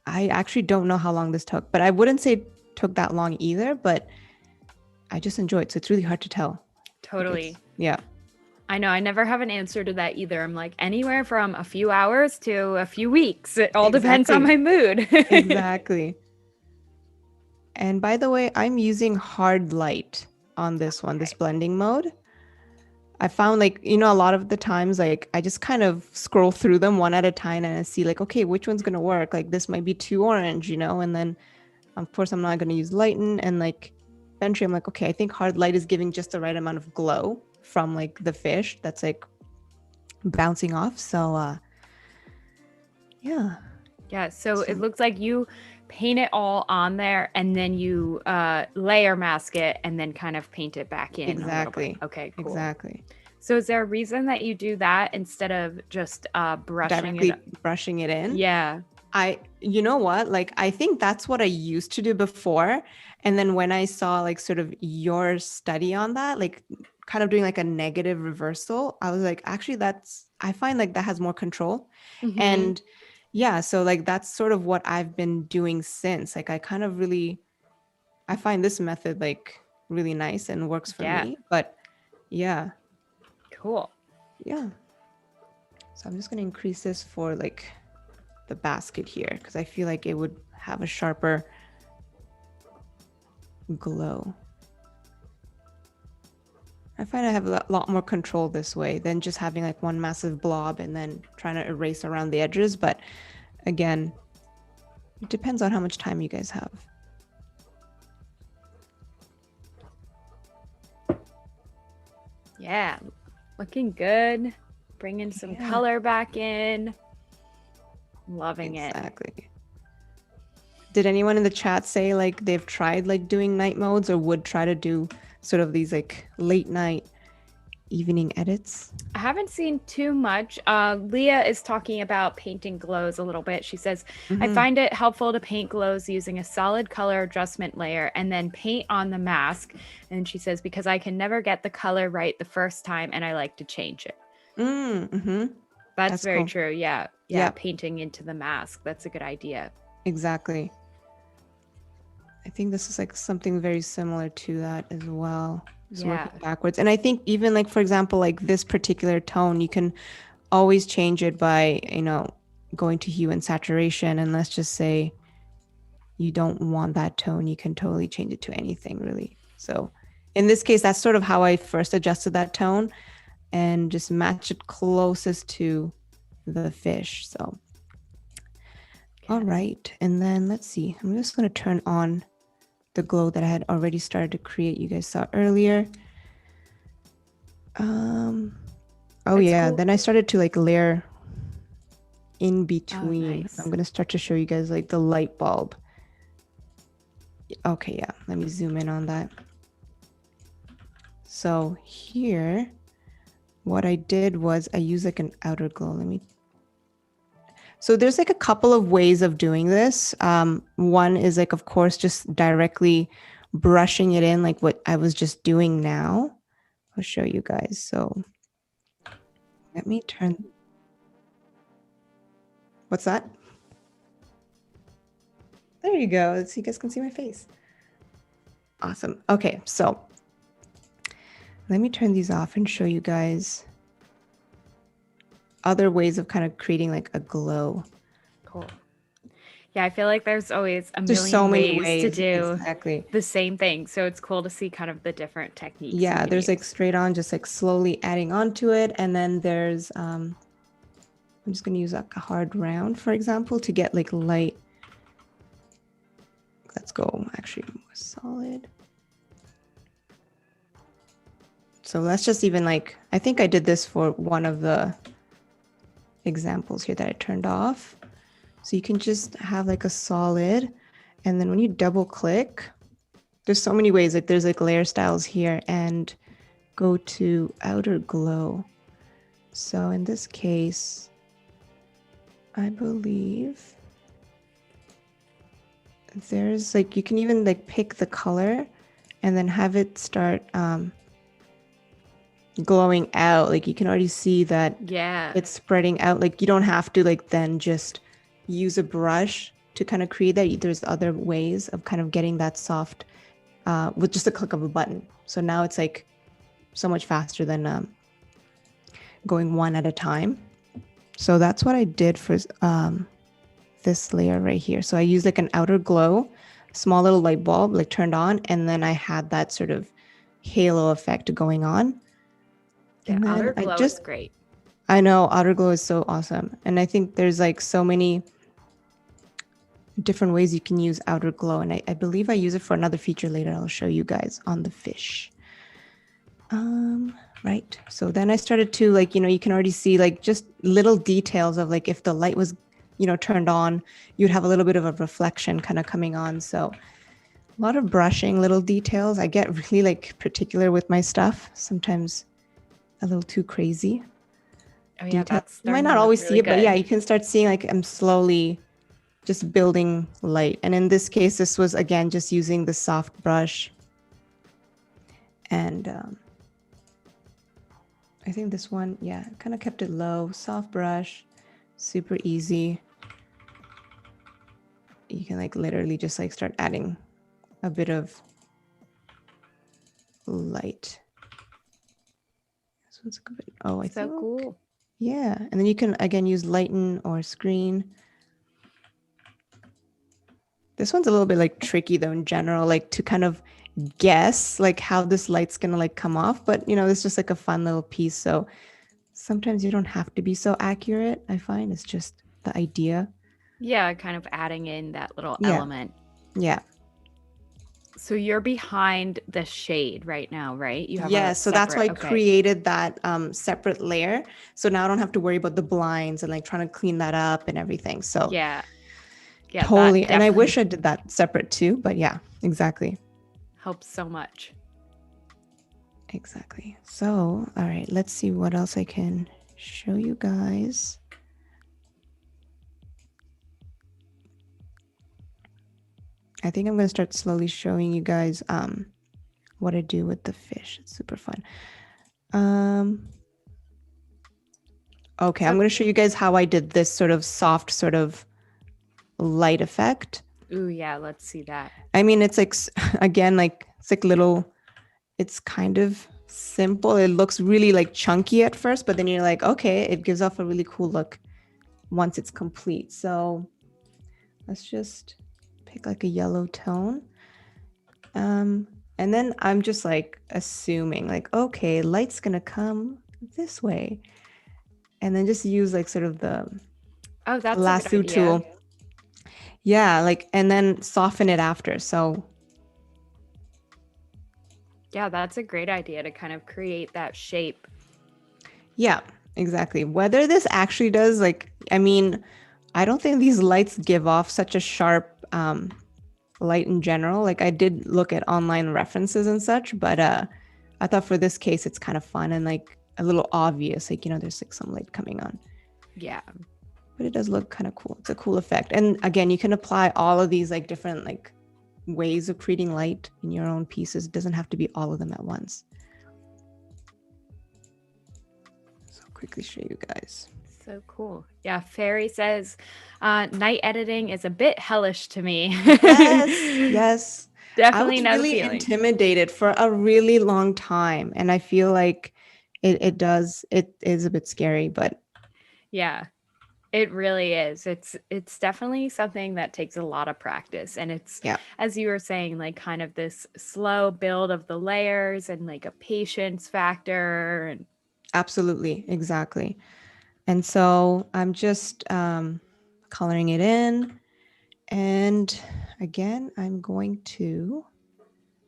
actually don't know how long this took. But I wouldn't say it took that long either, but I just enjoy it. So it's really hard to tell. Totally. Yeah. I know. I never have an answer to that either. I'm like anywhere from a few hours to a few weeks. It all depends on my mood. Exactly. And by the way, I'm using hard light on this one, this blending mode. I found like, a lot of the times, like I just kind of scroll through them one at a time and I see like, okay, which one's going to work? Like this might be too orange, and then of course I'm not going to use lighten, and like eventually I'm like, okay, I think hard light is giving just the right amount of glow from like the fish that's like bouncing off. So yeah, so it looks like you paint it all on there and then you layer mask it and then kind of paint it back in. Exactly. Okay, cool. Exactly. So is there a reason that you do that instead of just brushing it in? Yeah. You know what? Like, I think that's what I used to do before. And then when I saw like sort of your study on that, like kind of doing like a negative reversal, I was like, actually, I find like that has more control. Mm-hmm. And yeah, so like that's sort of what I've been doing since. Like I find this method like really nice and works for me. But yeah. Cool. Yeah. So I'm just going to increase this for like the basket here because I feel like it would have a sharper glow. I find I have a lot more control this way than just having like one massive blob and then trying to erase around the edges. But again, it depends on how much time you guys have. Yeah, looking good. Bringing some color back in. Loving it. Exactly. Did anyone in the chat say like they've tried like doing night modes or would try to do sort of these like late night evening edits? I haven't seen too much. Leah is talking about painting glows a little bit. She says, I find it helpful to paint glows using a solid color adjustment layer and then paint on the mask. And she says, because I can never get the color right the first time and I like to change it. That's very cool. True. Yeah. Painting into the mask. That's a good idea. Exactly. I think this is like something very similar to that as well. Just working backwards. And I think even like, for example, like this particular tone, you can always change it by, you know, going to hue and saturation. And let's just say you don't want that tone, you can totally change it to anything really. So in this case, that's sort of how I first adjusted that tone and just match it closest to the fish. So, all right. And then let's see, I'm just going to turn on the glow that I had already started to create. You guys saw earlier. Oh yeah, cool. Then I started to like layer in between. Oh, nice. I'm going to start to show you guys like the light bulb. Okay, yeah, let me zoom in on that. So here, what I did was I used like an outer glow. So there's like a couple of ways of doing this. One is like, of course, just directly brushing it in like what I was just doing now. I'll show you guys. So let me turn. What's that? There you go. So you guys can see my face. Awesome. Okay, so let me turn these off and show you guys other ways of kind of creating like a glow. Cool. Yeah, I feel like there's always a million ways to do the same thing. So it's cool to see kind of the different techniques. Yeah, there's like straight on, just like slowly adding onto it. And then there's, I'm just going to use like a hard round, for example, to get like light. Let's go actually more solid. So let's just even like, I think I did this for one of the examples here that I turned off. So you can just have like a solid, and then when you double click, there's so many ways, like there's like layer styles here, and go to outer glow. So in this case, I believe there's like, you can even like pick the color and then have it start glowing out. Like you can already see that it's spreading out. Like you don't have to like then just use a brush to kind of create that. There's other ways of kind of getting that soft with just a click of a button. So now it's like so much faster than going one at a time. So that's what I did for this layer right here. So I used like an outer glow, small little light bulb like turned on, and then I had that sort of halo effect going on. Yeah, outer glow is great. I know, outer glow is so awesome. And I think there's like so many different ways you can use outer glow. And I believe I use it for another feature later. I'll show you guys on the fish. Right. So then I started to like, you know, you can already see like just little details of like if the light was, you know, turned on, you'd have a little bit of a reflection kind of coming on. So a lot of brushing, little details. I get really like particular with my stuff. Sometimes a little too crazy. Oh yeah, you might not always see it, but yeah, you can start seeing like I'm slowly just building light. And in this case, this was again just using the soft brush. And I think this one, yeah, kind of kept it low, soft brush, super easy. You can like literally just like start adding a bit of light. This one's a bit, oh, I think. So cool. Yeah, and then you can again use lighten or screen. This one's a little bit like tricky though in general, like to kind of guess like how this light's gonna like come off. But you know, it's just like a fun little piece. So sometimes you don't have to be so accurate, I find. It's just the idea. Yeah, kind of adding in that little Yeah. element. Yeah. So you're behind the shade right now, right? You have Yeah, a so that's why separate, I okay. created that separate layer. So now I don't have to worry about the blinds and like trying to clean that up and everything. So Yeah. Yeah, that totally. And I wish definitely I did that separate too, but yeah, exactly. helps so much. Exactly. So, all right, let's see what else I can show you guys. I think I'm going to start slowly showing you guys what I do with the fish. It's super fun. Okay, I'm going to show you guys how I did this sort of soft sort of light effect. Ooh, yeah, let's see that. I mean, it's like, again, like it's like little, it's kind of simple. It looks really like chunky at first, but then you're like, okay, it gives off a really cool look once it's complete. So let's just pick like a yellow tone. And then I'm just like assuming like, okay, light's gonna come this way. And then just use like sort of the That's a good lasso idea. tool. Yeah, like, and then soften it after. So yeah, that's a great idea to kind of create that shape. yeah, exactly. Whether this actually does, like, I mean, I don't think these lights give off such a sharp light in general. Like I did look at online references and such, but I thought for this case it's kind of fun and like a little obvious, like, you know, there's like some light coming on. Yeah. But it does look kind of cool. It's a cool effect. And again, you can apply all of these like different like ways of creating light in your own pieces. It doesn't have to be all of them at once. So I'll quickly show you guys. So cool. Yeah, Fairy says night editing is a bit hellish to me. Yes. Definitely I know was the really feeling. intimidated for a really long time. And I feel like it is a bit scary, but Yeah. It really is. It's definitely something that takes a lot of practice, and it's yeah, as you were saying, like kind of this slow build of the layers and like a patience factor and absolutely. Exactly. And so I'm just coloring it in. And again, I'm going to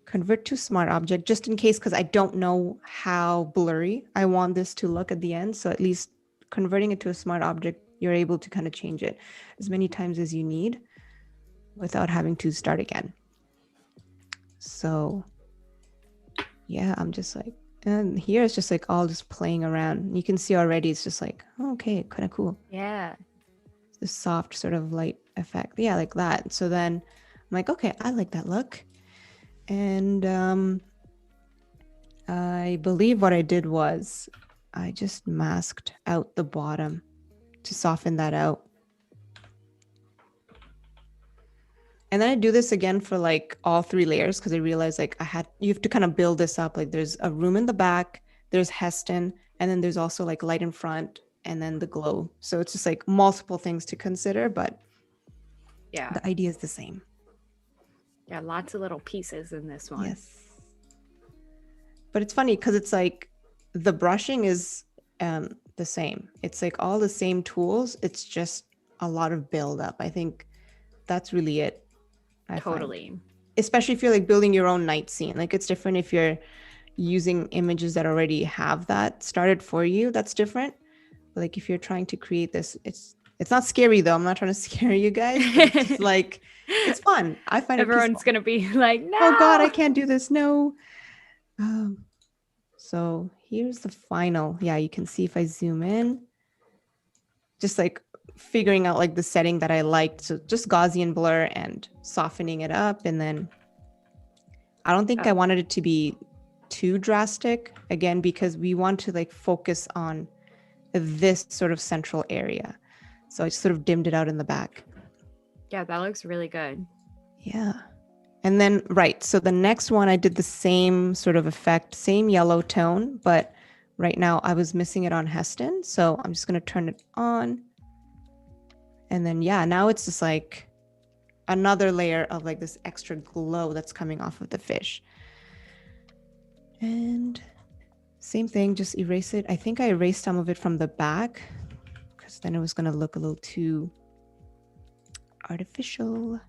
convert to smart object just in case, because I don't know how blurry I want this to look at the end. So at least converting it to a smart object, you're able to kind of change it as many times as you need without having to start again. So yeah, I'm just like, and here it's just like all just playing around. You can see already it's just like, oh, okay, kind of cool. yeah. This soft sort of light effect. Yeah, like that. So then I'm like, okay, I like that look. And I believe what I did was I just masked out the bottom to soften that out. And then I do this again for like all three layers because I realized like you have to kind of build this up. Like there's a room in the back, there's Heston, and then there's also like light in front and then the glow. So it's just like multiple things to consider, but Yeah. the idea is the same. Yeah, lots of little pieces in this one. Yes. But it's funny because it's like the brushing is the same. It's like all the same tools. It's just a lot of build up. I think that's really it. I Totally. find. Especially if you're like building your own night scene. Like it's different if you're using images that already have that started for you. That's different. But like if you're trying to create this, it's not scary though. I'm not trying to scare you guys. But it's just like it's fun. I find everyone's gonna be like, no. Oh God, I can't do this. No. So here's the final. Yeah, you can see if I zoom in, just like figuring out like the setting that I liked. So just Gaussian blur and softening it up. And then I don't think I wanted it to be too drastic again, because we want to like focus on this sort of central area. So I just sort of dimmed it out in the back. Yeah, that looks really good. Yeah. And then, right. So the next one, I did the same sort of effect, same yellow tone, but right now I was missing it on Heston. So I'm just going to turn it on. And then, yeah, now it's just like another layer of like this extra glow that's coming off of the fish. And same thing, just erase it. I think I erased some of it from the back because then it was going to look a little too artificial.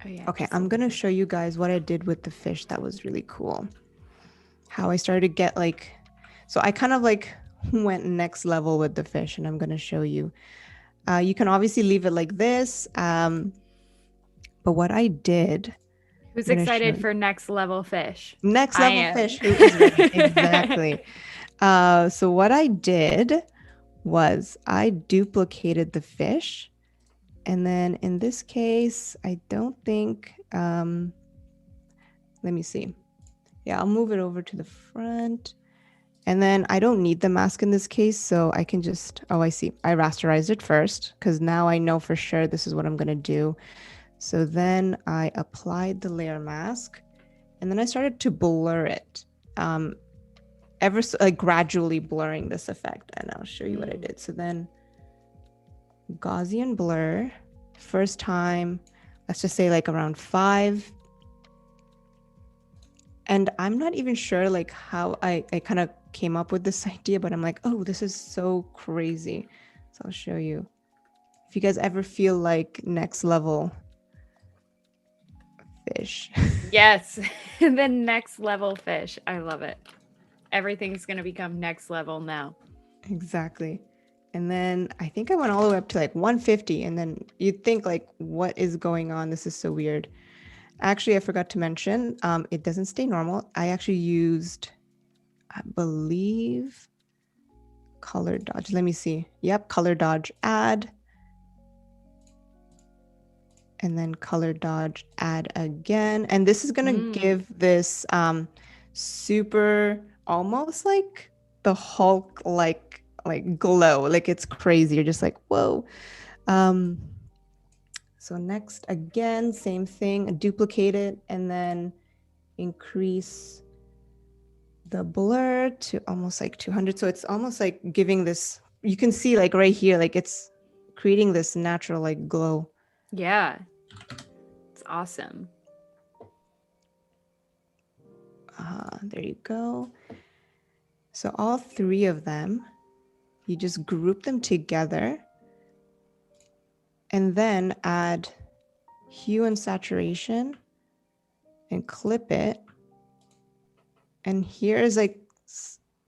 Oh, yeah. Okay, I'm going to show you guys what I did with the fish. That was really cool. How I started to get like, so I kind of like went next level with the fish, and I'm going to show you. You can obviously leave it like this. But what I did. Who's excited for next level fish? Next level fish. Who is ready? Exactly. So what I did was I duplicated the fish. And then in this case, I don't think, let me see. Yeah, I'll move it over to the front. And then I don't need the mask in this case, so I can just, oh, I see. I rasterized it first because now I know for sure this is what I'm going to do. So then I applied the layer mask, and then I started to blur it, ever so, like gradually blurring this effect. And I'll show you what I did. So then Gaussian blur, first time, let's just say like around 5. And I'm not even sure like how I kind of came up with this idea, but I'm like, oh, this is so crazy. So I'll show you. If you guys ever feel like next level fish. Yes, the next level fish. I love it. Everything's going to become next level now. Exactly. And then I think I went all the way up to like 150. And then you'd think like, what is going on? This is so weird. Actually, I forgot to mention, it doesn't stay normal. I actually used, I believe, color dodge. Let me see. Yep, color dodge add. And then color dodge add again. And this is going to give this super, almost like the Hulk like glow. Like it's crazy. You're just like, whoa. So next, again, same thing, duplicate it, and then increase the blur to almost like 200. So it's almost like giving this, you can see like right here, like it's creating this natural like glow. Yeah, it's awesome. There you go. So all 3 of them, you just group them together. And then add hue and saturation and clip it. And here's like,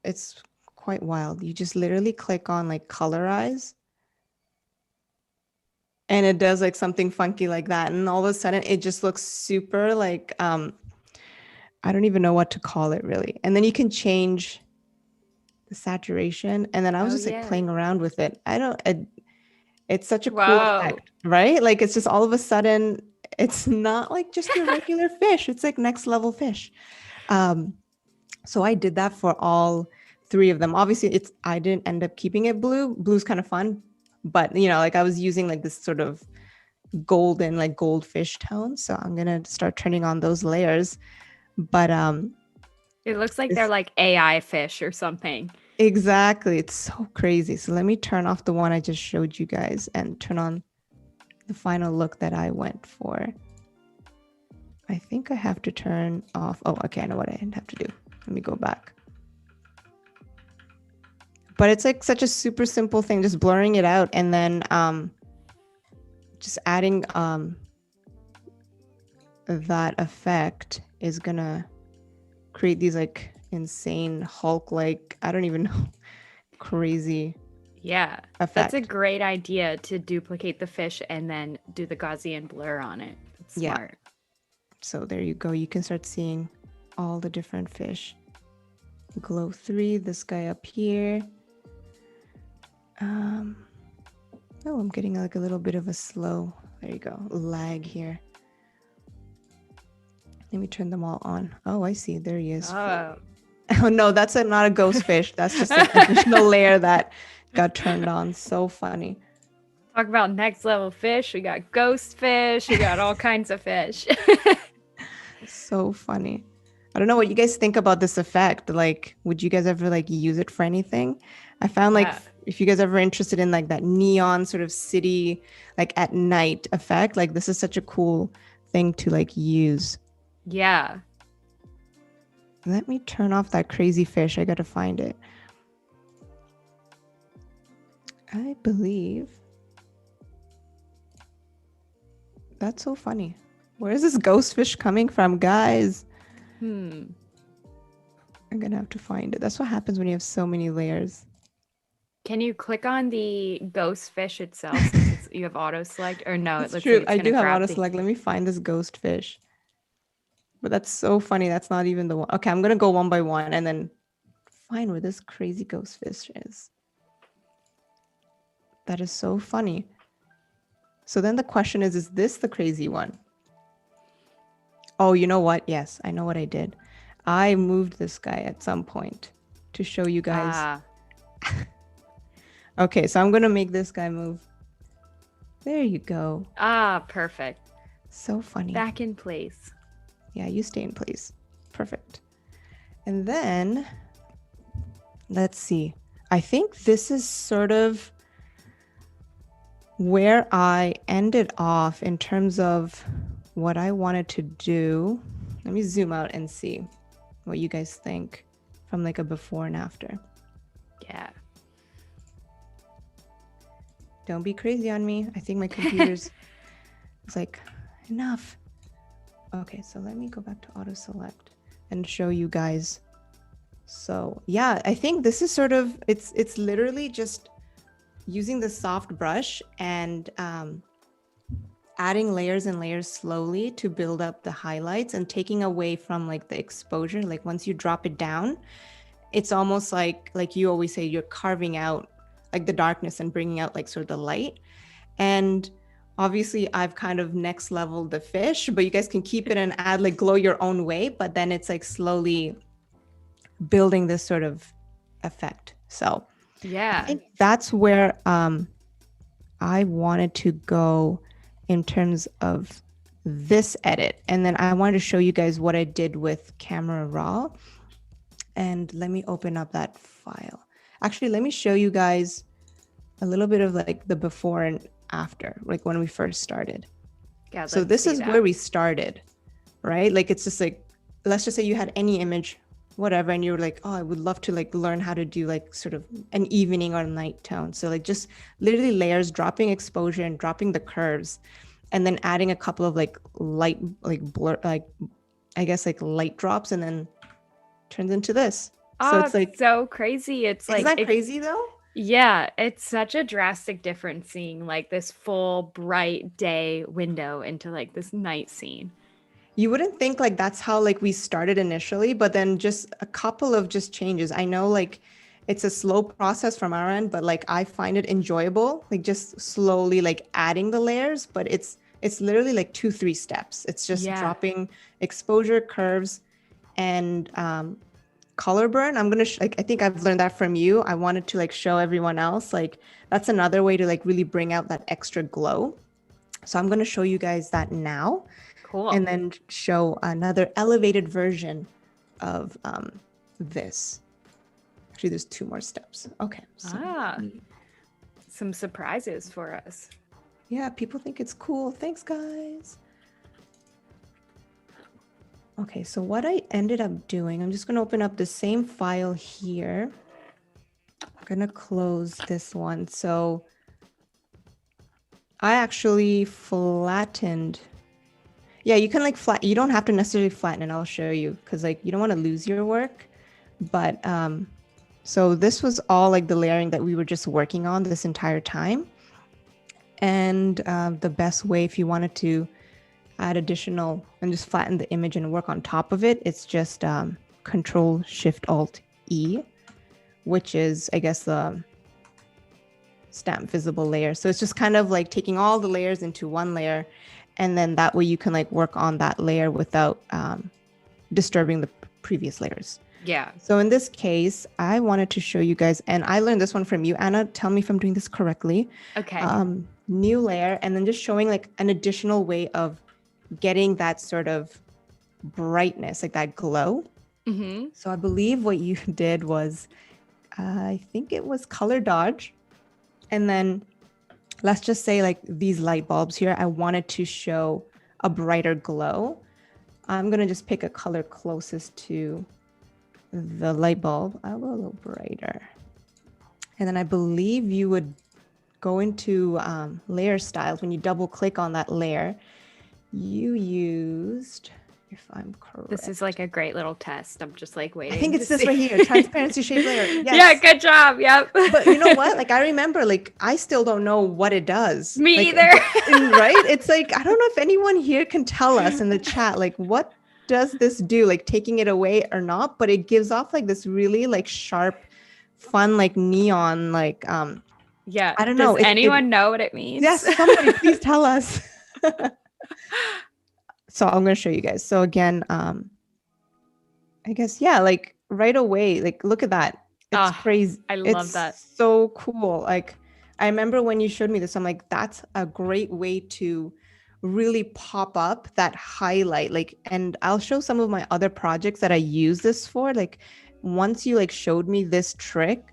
it's quite wild. You just literally click on like colorize. And it does like something funky like that. And all of a sudden it just looks super like, I don't even know what to call it really. And then you can change the saturation. And then I was like playing around with it. It's such a cool effect, right? Like it's just all of a sudden, it's not like just your regular fish. It's like next level fish. So I did that for all 3 of them. Obviously, I didn't end up keeping it blue. Blue's kind of fun, but you know, like I was using like this sort of golden, like goldfish tone. So I'm gonna start turning on those layers. But it looks like they're like AI fish or something. Exactly. It's so crazy. So let me turn off the one I just showed you guys and turn on the final look that I went for. I think I have to turn off. Oh, okay. I know what I have to do. Let me go back. But it's like such a super simple thing, just blurring it out and then just adding that effect is gonna create these like insane Hulk like, I don't even know, crazy effect. That's a great idea to duplicate the fish and then do the Gaussian blur on it. It's smart. So there you go. You can start seeing all the different fish. Glow 3, this guy up here. Oh, I'm getting like a little bit of a slow, there you go, lag here. Let me turn them all on. Oh, I see. There he is. Oh no, that's not a ghost fish. That's just an additional layer that got turned on. So funny. Talk about next level fish. We got ghost fish. We got all kinds of fish. So funny. I don't know what you guys think about this effect. Like, would you guys ever like use it for anything? I found like if you guys are ever interested in like that neon sort of city, like at night effect, like this is such a cool thing to like use. Yeah. Let me turn off that crazy fish. I got to find it. I believe. That's so funny. Where is this ghost fish coming from, guys? I'm going to have to find it. That's what happens when you have so many layers. Can you click on the ghost fish itself since you have auto select? Or no, That's it looks true. like it's I going to do have grab auto the... select. Let me find this ghost fish. But that's so funny. That's not even the one. Okay, I'm going to go one by one and then find where this crazy ghost fish is. That is so funny. So then the question is this the crazy one? Oh, you know what? Yes, I know what I did. I moved this guy at some point to show you guys. Okay, so I'm going to make this guy move. There you go. Perfect. So funny. Back in place. Yeah, you stay in place. Perfect. And then, let's see. I think this is sort of where I ended off in terms of what I wanted to do. Let me zoom out and see what you guys think from like a before and after. Yeah. Don't be crazy on me. I think my computer's it's like, enough. Okay, so let me go back to auto select and show you guys. So yeah, I think this is sort of, it's literally just using the soft brush and adding layers and layers slowly to build up the highlights and taking away from like the exposure. Like once you drop it down, it's almost like you always say, you're carving out like the darkness and bringing out like sort of the light. And obviously I've kind of next leveled the fish, but you guys can keep it and add like glow your own way, but then it's like slowly building this sort of effect. So yeah, I think that's where I wanted to go in terms of this edit. And then I wanted to show you guys what I did with Camera Raw. And let me open up that file. Actually, let me show you guys a little bit of like the before and after, like when we first started. Yeah, so this is where we started, right? Like it's just like, let's just say you had any image, whatever, and you were like, oh, I would love to like learn how to do like sort of an evening or night tone. So like just literally layers, dropping exposure and dropping the curves, and then adding a couple of like light, like blur, like I guess like light drops, and then turns into this. So it's like so crazy. It's like, isn't that crazy though? Yeah, it's such a drastic difference seeing like this full bright day window into like this night scene. You wouldn't think like that's how like we started initially, but then just a couple of just changes. I know like it's a slow process from our end, but like I find it enjoyable, like just slowly like adding the layers, but it's literally like 2-3 steps. It's just dropping exposure, curves, and color burn. I'm gonna like I think I've learned that from you. I wanted to like show everyone else like that's another way to like really bring out that extra glow. So I'm gonna show you guys that now. Cool. And then show another elevated version of this. Actually, there's 2 more steps. Okay. So some surprises for us. Yeah, people think it's cool. Thanks, guys. Okay, so what I ended up doing, I'm just going to open up the same file here. I'm going to close this one. So I actually flattened. Yeah, you can like you don't have to necessarily flatten it. I'll show you because like you don't want to lose your work. But so this was all like the layering that we were just working on this entire time. And the best way if you wanted to add additional and just flatten the image and work on top of it, it's just Control Shift Alt E, which is I guess the stamp visible layer. So it's just kind of like taking all the layers into one layer, and then that way you can like work on that layer without disturbing the previous layers. Yeah. So in this case, I wanted to show you guys, and I learned this one from you, Anna. Tell me if I'm doing this correctly. Okay. New layer, and then just showing like an additional way of getting that sort of brightness, like that glow. Mm-hmm. So I believe what you did was I think it was Color Dodge. And then let's just say like these light bulbs here, I wanted to show a brighter glow. I'm going to just pick a color closest to the light bulb. I'll go a little brighter. And then I believe you would go into layer styles. When you double click on that layer, you used, if I'm correct. This is like a great little test. I'm just like waiting. I think it's this right here, transparency shape layer. Yes. Yeah, good job. Yep. But you know what? Like I remember, like I still don't know what it does. Me like, either. Right? It's like, I don't know if anyone here can tell us in the chat, like what does this do? Like taking it away or not? But it gives off like this really like sharp, fun, like neon, like yeah. I don't know. Does anyone know what it means? Yes, somebody please tell us. So I'm going to show you guys. So again, I guess, yeah, like right away, like look at that. It's crazy. I love that. So cool. Like I remember when you showed me this, I'm like, that's a great way to really pop up that highlight. Like, and I'll show some of my other projects that I use this for. Like once you like showed me this trick,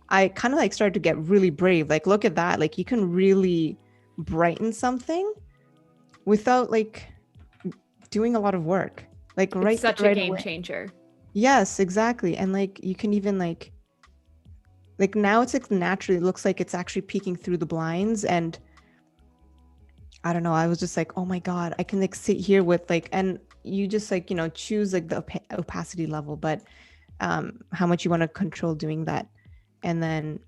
I kind of like started to get really brave. Like, look at that. Like you can really brighten something without like doing a lot of work. Like it's such a game changer. Yes, exactly. And like you can even like now it's like naturally looks like it's actually peeking through the blinds. And I don't know, I was just like, oh my God, I can like sit here with like, and you just like, you know, choose like the opacity level, but how much you want to control doing that. And then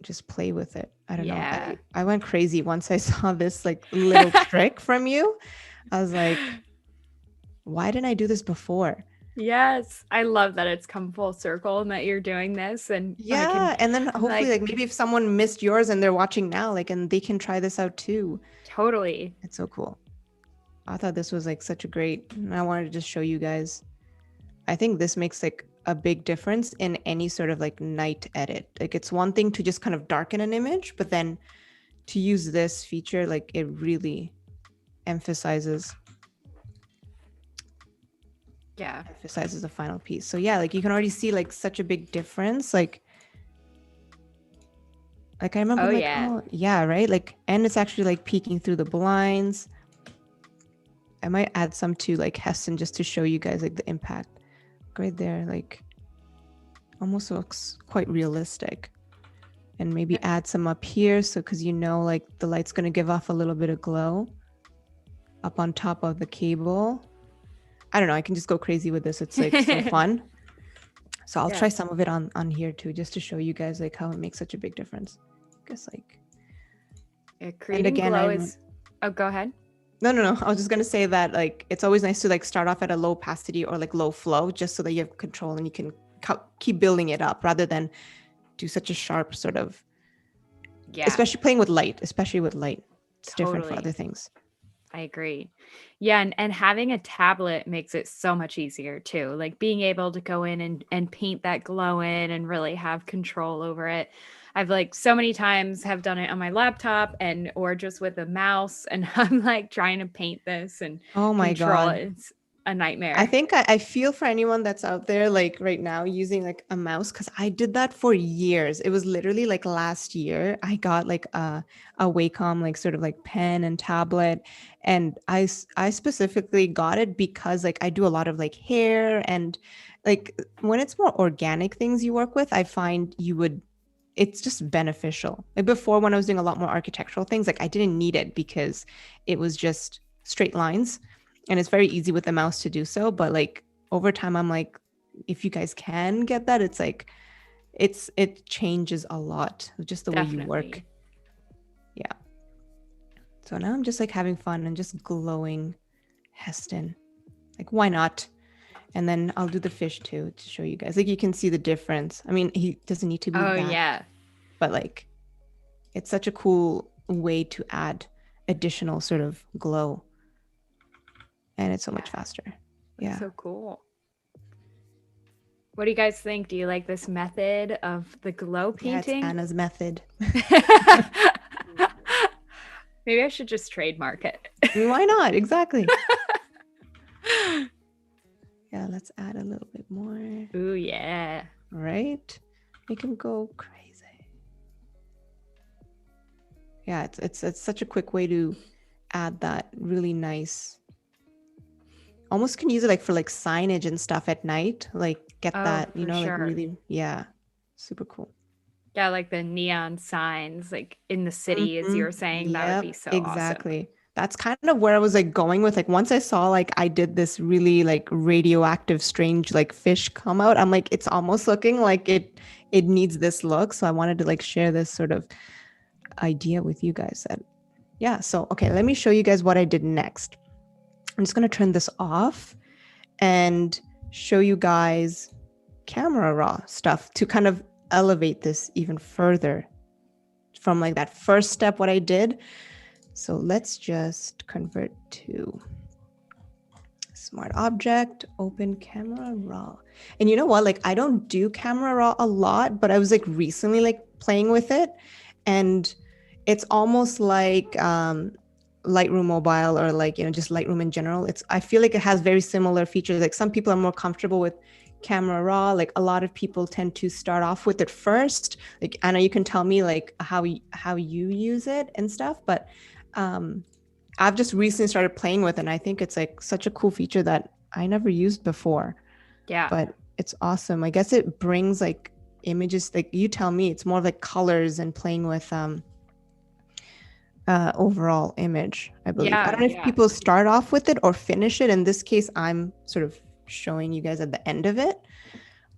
just play with it. I don't know. I went crazy once I saw this like little trick from you. I was like, why didn't I do this before? Yes, I love that it's come full circle and that you're doing this. And yeah, and then hopefully like maybe if someone missed yours and they're watching now, like, and they can try this out too. Totally. It's so cool. I thought this was like such a great, and I wanted to just show you guys. I think this makes like a big difference in any sort of like night edit. Like it's one thing to just kind of darken an image, but then to use this feature, like it really emphasizes the final piece. So yeah, like you can already see like such a big difference. Like I remember right, like, and it's actually like peeking through the blinds. I might add some to like Heston just to show you guys like the impact right there. Like almost looks quite realistic. And maybe add some up here, so because you know like the light's going to give off a little bit of glow up on top of the cable. I don't know, I can just go crazy with this. It's like so fun. So I'll try some of it on here too, just to show you guys like how it makes such a big difference. I guess like creating glow is go ahead. No, I was just gonna say that like it's always nice to like start off at a low opacity or like low flow, just so that you have control and you can keep building it up rather than do such a sharp sort of especially playing with light. It's different for other things. I agree. Yeah, and having a tablet makes it so much easier too. Like being able to go in and paint that glow in and really have control over it. I've like so many times have done it on my laptop or just with a mouse, and I'm like trying to paint this and oh my God, it's a nightmare. I think I feel for anyone that's out there like right now using like a mouse, because I did that for years. It was literally like last year I got like a Wacom like sort of like pen and tablet, and I specifically got it because like I do a lot of like hair, and like when it's more organic things you work with, I find it's just beneficial. Like before, when I was doing a lot more architectural things, like I didn't need it because it was just straight lines. And it's very easy with the mouse to do so. But like over time, I'm like, if you guys can get that, it's like, it changes a lot, just the way you work. Yeah. So now I'm just like having fun and just glowing Heston. Like, why not? And then I'll do the fish too to show you guys. Like you can see the difference. I mean, he doesn't need to be but like it's such a cool way to add additional sort of glow. And it's so much faster. Yeah. So cool. What do you guys think? Do you like this method of the glow painting? Yeah, it's Anna's method. Maybe I should just trademark it. Why not? Exactly. Yeah, let's add a little bit more. Ooh, yeah. Right? Make him go crazy. Yeah, it's such a quick way to add that really nice. Almost can use it like for like signage and stuff at night. Like get Oh, that, for like sure. really, yeah, super cool. Yeah, like the neon signs, like in the city, as you Mhm. were saying, that would be Yep, so awesome. exactly. That's kind of where I was like going with like once I saw like I did this really like radioactive strange like fish come out, I'm like it's almost looking like it needs this look. So I wanted to like share this sort of idea with you guys that yeah, so okay, let me show you guys what I did next. I'm just going to turn this off and show you guys camera raw stuff to kind of elevate this even further from like that first step what I did. So let's just convert to smart object, open camera raw. And you know what? Like I don't do camera raw a lot, but I was like recently like playing with it. And it's almost like Lightroom Mobile or like, just Lightroom in general. I feel like it has very similar features. Like some people are more comfortable with camera raw. Like a lot of people tend to start off with it first. Like I know you can tell me like how you use it and stuff, but I've just recently started playing with it, and I think it's like such a cool feature that I never used before. Yeah. But it's awesome. I guess it brings like images, like you tell me, it's more of like colors and playing with overall image, I believe. I Yeah. don't know if Yeah. people start off with it or finish it. In this case, I'm sort of showing you guys at the end of it.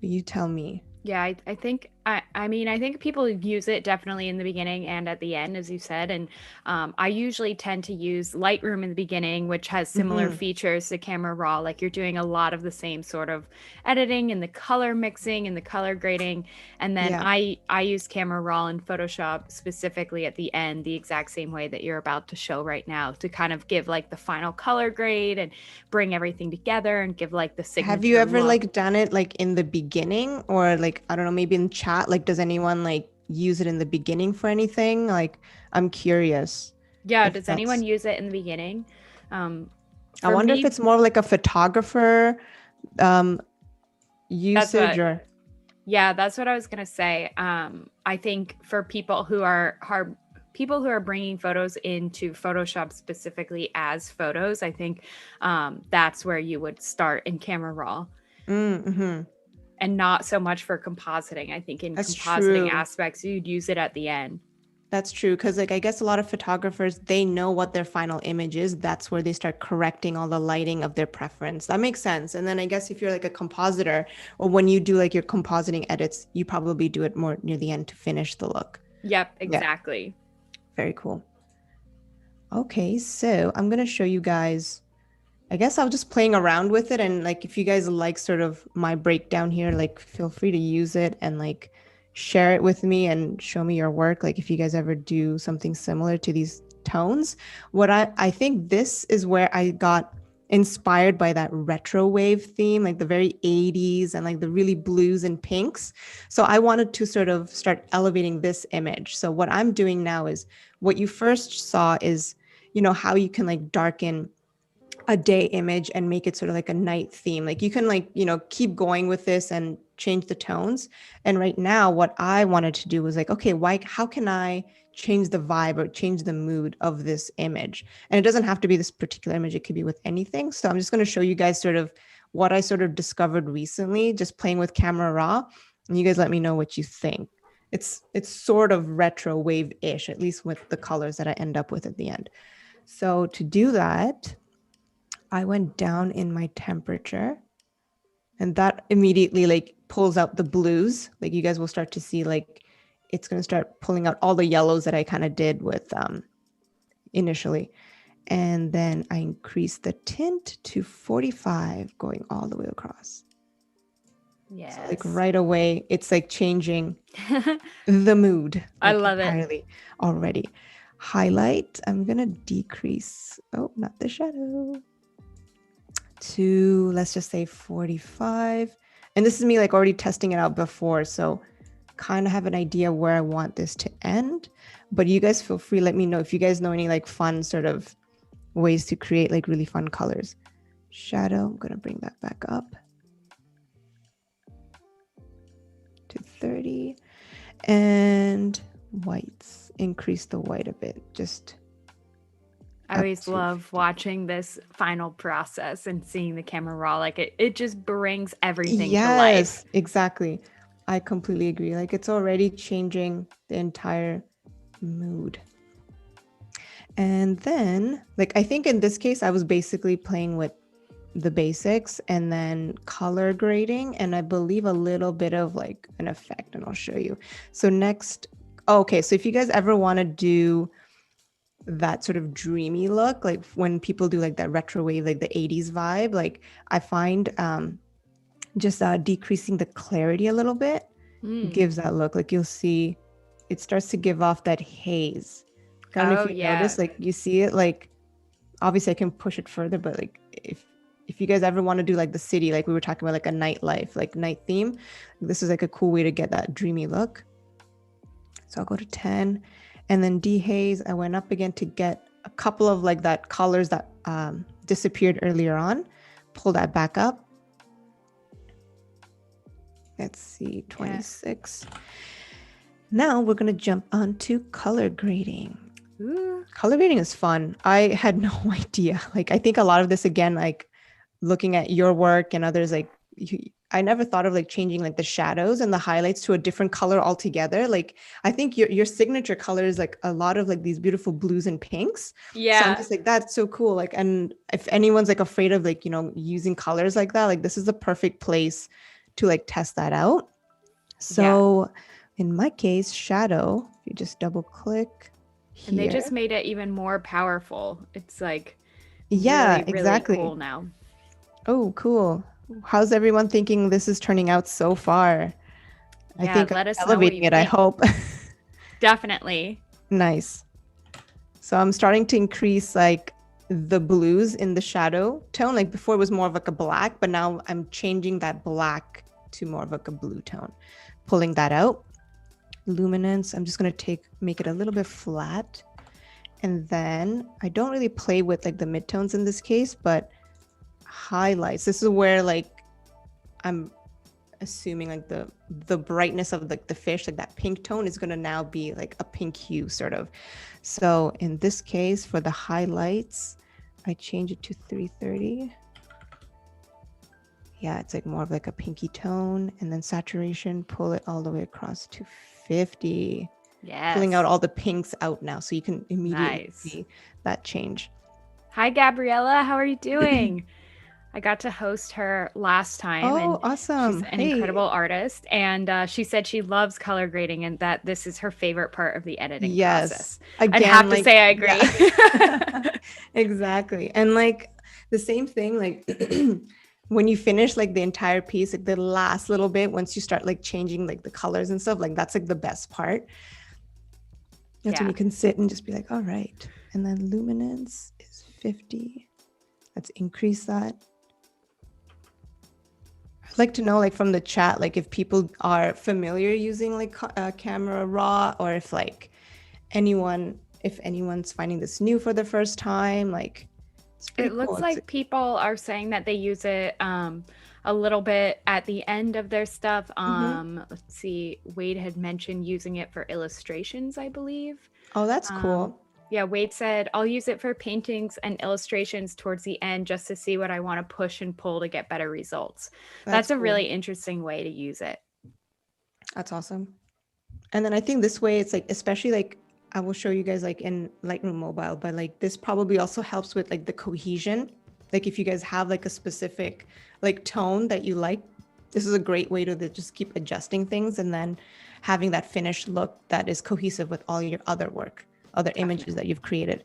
But you tell me. Yeah, I think I mean I think people use it definitely in the beginning and at the end, as you said. And I usually tend to use Lightroom in the beginning, which has similar Mm-hmm. features to Camera Raw. Like you're doing a lot of the same sort of editing and the color mixing and the color grading. And then Yeah. I use Camera Raw in Photoshop specifically at the end, the exact same way that you're about to show right now, to kind of give like the final color grade and bring everything together and give like the Have you signature ever look. like done it like in the beginning or like I don't know, maybe in chat? Like does anyone like use it in the beginning for anything? Like I'm curious Yeah, if does anyone that's use it in the beginning? I For wonder if me, it's more like a photographer um that's usage what, or yeah, that's what I was gonna say. I think for people who are people who are bringing photos into Photoshop specifically as photos, I think that's where you would start in Camera Raw, mm-hmm. and not so much for compositing. I think in That's compositing true. aspects, you'd use it at the end. That's true. Because, like, I guess a lot of photographers, they know what their final image is. That's where they start correcting all the lighting of their preference. That makes sense. And then I guess if you're like a compositor or when you do like your compositing edits, you probably do it more near the end to finish the look. Yep, Yeah, exactly. very cool. Okay, so I'm going to show you guys. I guess I was just playing around with it. And like, if you guys like sort of my breakdown here, like, feel free to use it and like share it with me and show me your work. Like, if you guys ever do something similar to these tones, I think this is where I got inspired by that retro wave theme, like the very 80s and like the really blues and pinks. So I wanted to sort of start elevating this image. So what I'm doing now is what you first saw is, how you can like darken a day image and make it sort of like a night theme. Like you can like, keep going with this and change the tones. And right now what I wanted to do was like, okay, how can I change the vibe or change the mood of this image? And it doesn't have to be this particular image. It could be with anything. So I'm just going to show you guys sort of what I sort of discovered recently, just playing with Camera Raw. And you guys let me know what you think. It's sort of retro wave-ish, at least with the colors that I end up with at the end. So to do that, I went down in my temperature and that immediately like pulls out the blues. Like you guys will start to see like it's going to start pulling out all the yellows that I kind of did with initially. And then I increased the tint to 45 going all the way across. Yes. So like right away, it's like changing the mood. I Like love it. entirely already. Highlight, I'm going to decrease. Oh, not the shadow. To let's just say 45. And this is me like already testing it out before. So kind of have an idea where I want this to end. But you guys feel free, let me know if you guys know any like fun sort of ways to create like really fun colors. Shadow, I'm going to bring that back up to 30. And whites, increase the white a bit, just I always love watching this final process and seeing the camera raw. Like it just brings everything to life. Yes, exactly. I completely agree. Like it's already changing the entire mood. And then, like, I think in this case, I was basically playing with the basics and then color grading, and I believe a little bit of like an effect, and I'll show you. So next, okay, so if you guys ever want to do that sort of dreamy look, like when people do like that retro wave, like the 80s vibe, like I find just decreasing the clarity a little bit gives that look. Like you'll see it starts to give off that haze. I don't know if you notice, like you see it, like obviously I can push it further, but like if you guys ever want to do like the city, like we were talking about, like a nightlife, like night theme, this is like a cool way to get that dreamy look. So I'll go to 10, and then dehaze. I went up again to get a couple of like that colors that disappeared earlier on. Pull that back up. Let's see, 26. Yeah. Now we're going to jump onto color grading. Ooh. Color grading is fun. I had no idea. Like, I think a lot of this, again, like looking at your work and others, like I never thought of like changing like the shadows and the highlights to a different color altogether. Like, I think your signature color is like a lot of like these beautiful blues and pinks. Yeah. So I'm just like, that's so cool. Like, and if anyone's like afraid of like, using colors like that, like this is the perfect place to like test that out. So in my case, shadow, if you just double click here. And they just made it even more powerful. It's like really, exactly. Really cool now. Oh, cool. How's everyone thinking this is turning out so far? I think let us elevating it, I hope. Definitely. Nice. So I'm starting to increase like the blues in the shadow tone. Like before it was more of like a black, but now I'm changing that black to more of like a blue tone. Pulling that out. Luminance, I'm just going to make it a little bit flat. And then I don't really play with like the midtones in this case, but highlights. This is where like I'm assuming like the brightness of like the fish, like that pink tone is going to now be like a pink hue sort of. So in this case, for the highlights, I change it to 330. Yeah, it's like more of like a pinky tone. And then saturation, pull it all the way across to 50. Yeah, pulling out all the pinks out now, so you can immediately see that change. Hi, Gabriella. How are you doing? I got to host her last time. Oh, and awesome. She's an incredible artist. And she said she loves color grading and that this is her favorite part of the editing process. Again, I'd have to say I agree. Yeah. Exactly. And like the same thing, like when you finish like the entire piece, like the last little bit, once you start like changing like the colors and stuff, like that's like the best part. That's when you can sit and just be like, all right. And then luminance is 50. Let's increase that. I'd like to know, like from the chat, like if people are familiar using like Camera Raw, or if like anyone's finding this new for the first time. Like it looks like people are saying that they use it a little bit at the end of their stuff. Let's see, Wade had mentioned using it for illustrations, I believe. Oh, that's cool. Yeah, Wade said, I'll use it for paintings and illustrations towards the end just to see what I want to push and pull to get better results. That's a really interesting way to use it. That's awesome. And then I think this way, it's like, especially like, I will show you guys like in Lightroom Mobile, but like this probably also helps with like the cohesion. Like if you guys have like a specific like tone that you like, this is a great way to just keep adjusting things and then having that finished look that is cohesive with all your other work, other images that you've created.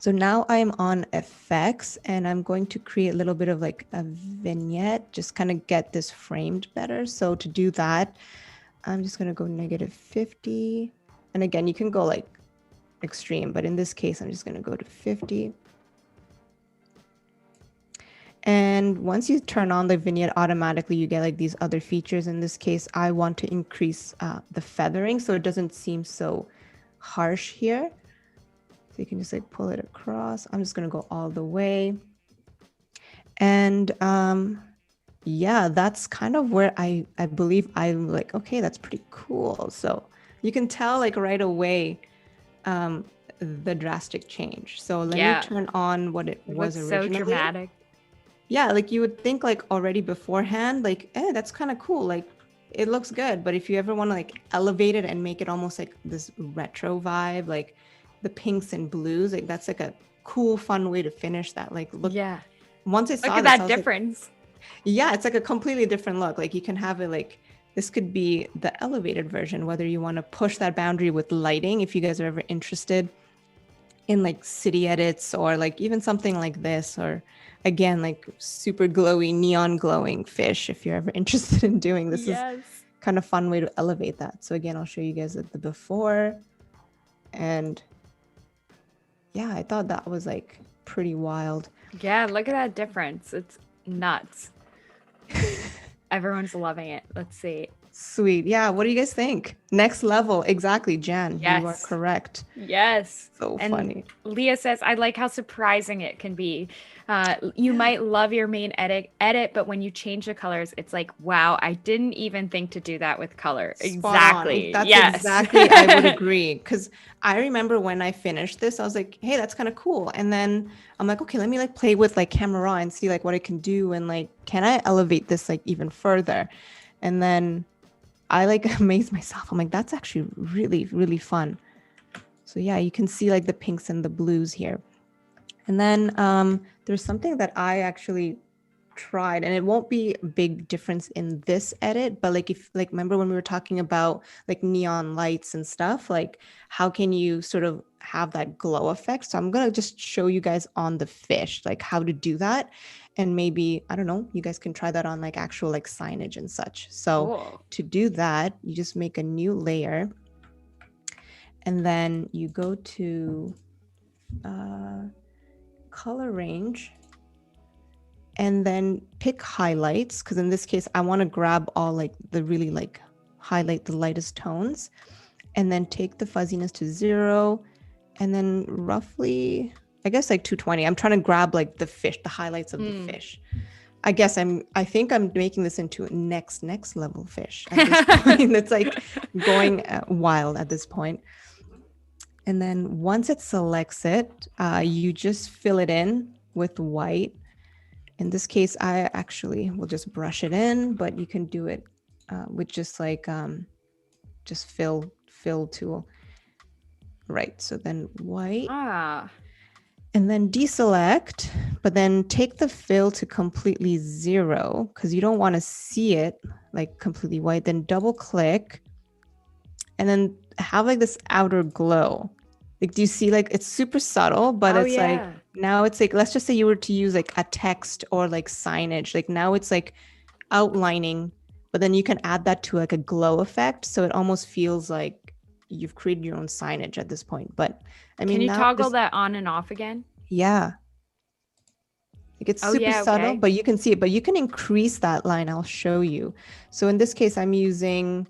So now I am on effects and I'm going to create a little bit of like a vignette, just kind of get this framed better. So to do that, I'm just going to go -50. And again, you can go like extreme, but in this case, I'm just going to go to 50. And once you turn on the vignette, automatically you get like these other features. In this case, I want to increase the feathering so it doesn't seem so harsh here. So you can just like pull it across. I'm just going to go all the way. And yeah, that's kind of where I believe I'm like, okay, that's pretty cool. So you can tell like right away um the drastic change. So let me Yeah. turn on what it It was looks so originally. dramatic. Yeah, like you would think like already beforehand, like, that's kind of cool. Like it looks good. But if you ever want to like elevate it and make it almost like this retro vibe, like the pinks and blues, like that's like a cool, fun way to finish that. Like look, Yeah. once I Look saw at this, I that was like, difference. yeah, it's like a completely different look. Like you can have it like this could be the elevated version, whether you want to push that boundary with lighting, if you guys are ever interested in like city edits or like even something like this, or again like super glowy neon glowing fish, if you're ever interested in doing this, is Yes. kind of fun way to elevate that. So again, I'll show you guys the before, and yeah, I thought that was like pretty wild. Yeah, look at that difference. It's nuts. Everyone's loving it. Let's see. Sweet. Yeah, what do you guys think? Next level. Exactly, Jan, you are Yes. correct. Yes. So And funny. Leah says, I like how surprising it can be. You might love your main edit, but when you change the colors, it's like, wow, I didn't even think to do that with color. Spot on. Exactly. That's Yes. exactly, I would agree. Because I remember when I finished this, I was like, hey, that's kind of cool. And then I'm like, okay, let me like play with like camera raw and see like what I can do. And like, can I elevate this like even further? And then I like amazed myself. I'm like, that's actually really, really fun. So yeah, you can see like the pinks and the blues here. And then there's something that I actually tried, and it won't be a big difference in this edit, but like if like remember when we were talking about like neon lights and stuff, like how can you sort of have that glow effect? So I'm gonna just show you guys on the fish like how to do that, and maybe I don't know, you guys can try that on like actual like signage and such. So Cool. to do that, you just make a new layer, and then you go to color range, and then pick highlights, because in this case I want to grab all like the really like highlight the lightest tones, and then take the fuzziness to 0, and then roughly I guess like 220. I'm trying to grab like the fish, the highlights of the fish. I guess I think I'm making this into a next level fish at this point. It's like going wild at this point. And then once it selects it, you just fill it in with white. In this case, I actually will just brush it in, but you can do it with just like just fill tool. Right. So then white. Ah. And then deselect, but then take the fill to completely 0 because you don't want to see it like completely white. Then double click and then have like this outer glow. Like, do you see like it's super subtle, but Oh, it's like yeah. now it's like, let's just say you were to use like a text or like signage. Like now it's like outlining, but then you can add that to like a glow effect. So it almost feels like you've created your own signage at this point. But I mean, Can you now toggle that on and off again? yeah. Like it's Oh, super yeah. subtle, Okay. but you can see it, but you can increase that line. I'll show you. So in this case, I'm using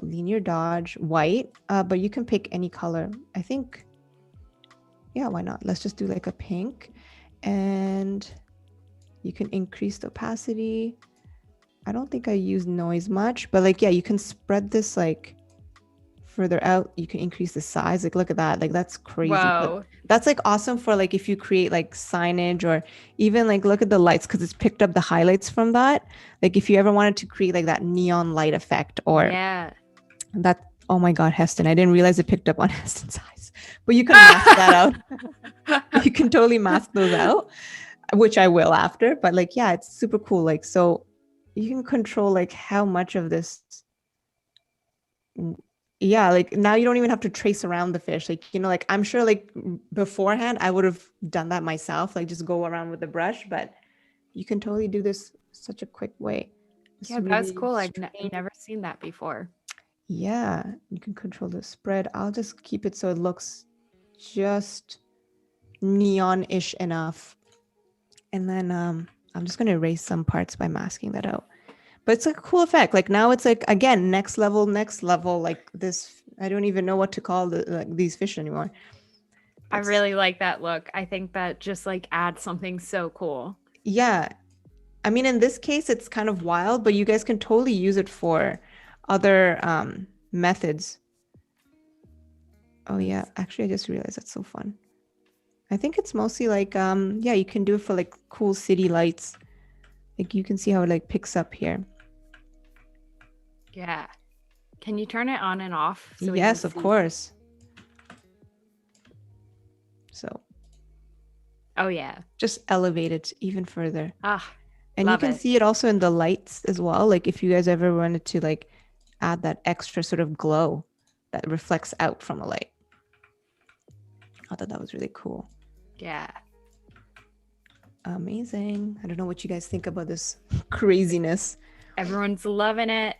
linear dodge white, but you can pick any color. I think, yeah, why not? Let's just do like a pink, and you can increase the opacity. I don't think I use noise much, but like, yeah, you can spread this like further out. You can increase the size. Like, look at that. Like, that's crazy. But Whoa. that's like awesome for like if you create like signage, or even like look at the lights, because it's picked up the highlights from that. Like if you ever wanted to create like that neon light effect, or Yeah. that, oh my God, Heston, I didn't realize it picked up on Heston's eyes. But you can mask that out. You can totally mask those out, which I will after. But like, yeah, it's super cool. Like, so you can control like how much of this. Yeah, like now you don't even have to trace around the fish. Like, you know, like I'm sure like beforehand I would have done that myself, like just go around with the brush, but you can totally do this such a quick way. It's Yeah, that's really cool. I've strange. never seen that before. Yeah, you can control the spread. I'll just keep it so it looks just neon-ish enough. And then I'm just gonna erase some parts by masking that out. But it's like a cool effect. Like now it's like, again, next level, like this. I don't even know what to call like these fish anymore. I But really like that look. I think that just like adds something so cool. yeah, I mean, in this case, it's kind of wild, but you guys can totally use it for other methods. Oh yeah, actually, I just realized that's so fun. I think it's mostly like, yeah, you can do it for like cool city lights. Like you can see how it like picks up here. Yeah. Can you turn it on and off so we can Yes, of see? course. So Oh yeah. just elevate it even further. Ah, And you love can it. see it also in the lights as well. Like if you guys ever wanted to like add that extra sort of glow that reflects out from a light. I thought that was really cool. Yeah. Amazing. I don't know what you guys think about this craziness. Everyone's loving it.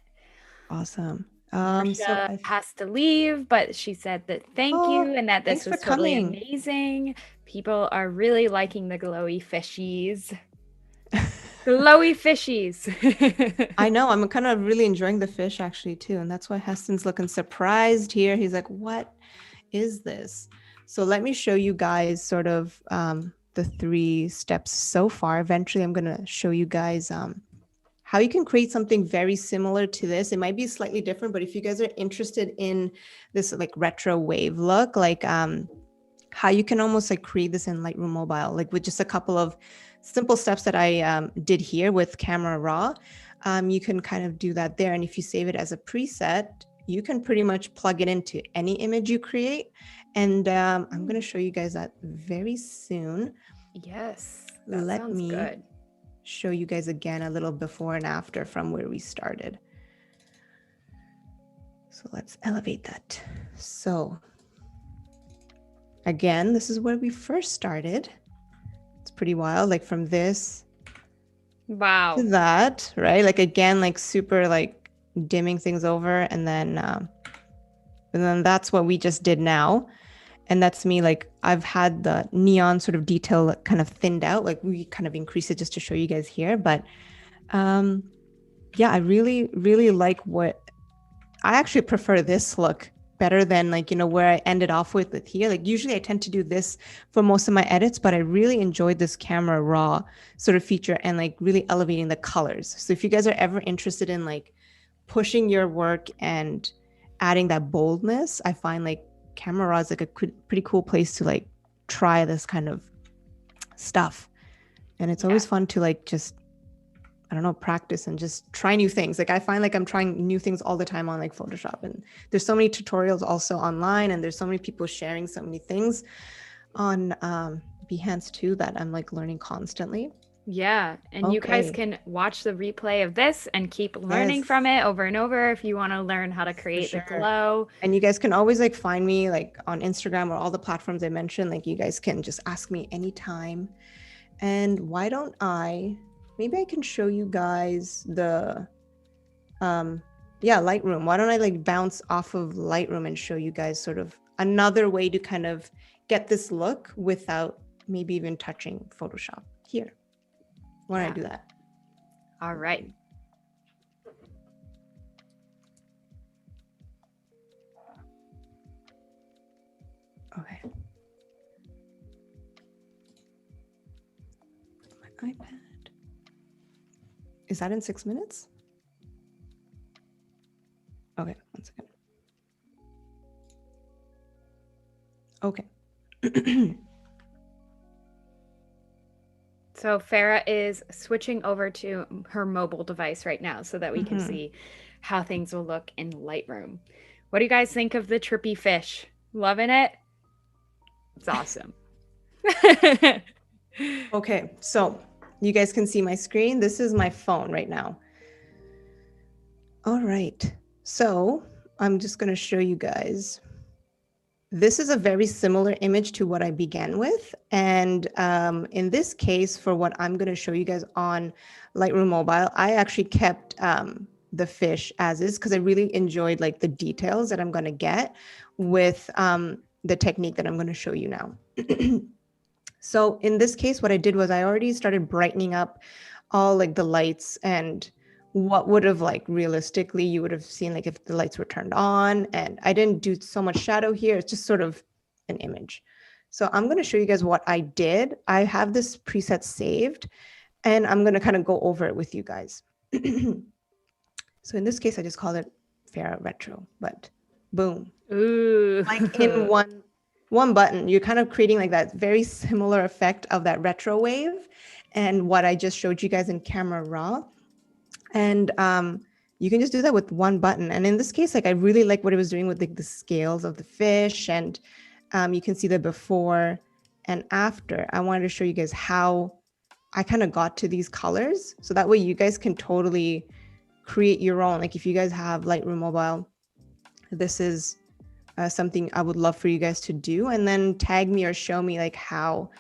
Awesome. So Marsha has to leave, but she said that thank oh, you and that this thanks for was totally coming. amazing. People are really liking the glowy fishies. Glowy fishies. I know. I'm kind of really enjoying the fish actually too, and that's why Heston's looking surprised here. He's like, "What is this?" So let me show you guys sort of the 3 steps so far. Eventually, I'm gonna show you guys how you can create something very similar to this. It might be slightly different, but if you guys are interested in this like retro wave look, like how you can almost like create this in Lightroom Mobile, like with just a couple of simple steps that I did here with Camera Raw, you can kind of do that there. And if you save it as a preset, you can pretty much plug it into any image you create. And I'm going to show you guys that very soon. Yes, that Let sounds me good. show you guys again a little before and after from where we started. So let's elevate that. So again, this is where we first started. It's pretty wild, like from this Wow. to that, right? Like again, like super like dimming things over, and then that's what we just did now. And that's me, like I've had the neon sort of detail kind of thinned out, like we kind of increase it just to show you guys here. But yeah, I really, really like what I actually prefer this look better than like, you know, where I ended off with here. Like usually I tend to do this for most of my edits, but I really enjoyed this Camera Raw sort of feature and like really elevating the colors. So if you guys are ever interested in like pushing your work and adding that boldness, I find like Camera Raw is like a pretty cool place to like try this kind of stuff. And it's always fun to like just I don't know, practice and just try new things. Like I find like I'm trying new things all the time on like Photoshop, and there's so many tutorials also online, and there's so many people sharing so many things on Behance too that I'm like learning constantly. Yeah, and you guys can watch the replay of this and keep learning from it over and over if you want to learn how to create the glow. And you guys can always like find me like on Instagram or all the platforms I mentioned. Like you guys can just ask me anytime. And why don't maybe I can show you guys the Lightroom. Why don't I like bounce off of Lightroom and show you guys sort of another way to kind of get this look without maybe even touching Photoshop here. Why don't I do that? All right. Okay. My iPad. Is that in 6 minutes? Okay, 1 second. Okay. So Farah is switching over to her mobile device right now so that we can see how things will look in Lightroom. What do you guys think of the trippy fish? Loving it? It's awesome. Okay, so you guys can see my screen. This is my phone right now. All right, so I'm just going to show you guys. This is a very similar image to what I began with. And in this case, for what I'm going to show you guys on Lightroom Mobile, I actually kept the fish as is because I really enjoyed like the details that I'm going to get with the technique that I'm going to show you now. So in this case, what I did was I already started brightening up all like the lights and what would have like realistically you would have seen like if the lights were turned on, and I didn't do so much shadow here. It's just sort of an image. So I'm going to show you guys what I did. I have this preset saved, And I'm going to kind of go over it with you guys. So in this case, I just call it Farah Retro, but boom. Ooh. Like in one button, you're kind of creating like that very similar effect of that retro wave and what I just showed you guys in Camera Raw. And you can just do that with one button. And in this case, like I really like what it was doing with the scales of the fish, and you can see the before and after. I wanted to show you guys how I kind of got to these colors. So that way you guys can totally create your own. Like if you guys have Lightroom Mobile, this is something I would love for you guys to do, and then tag me or show me like how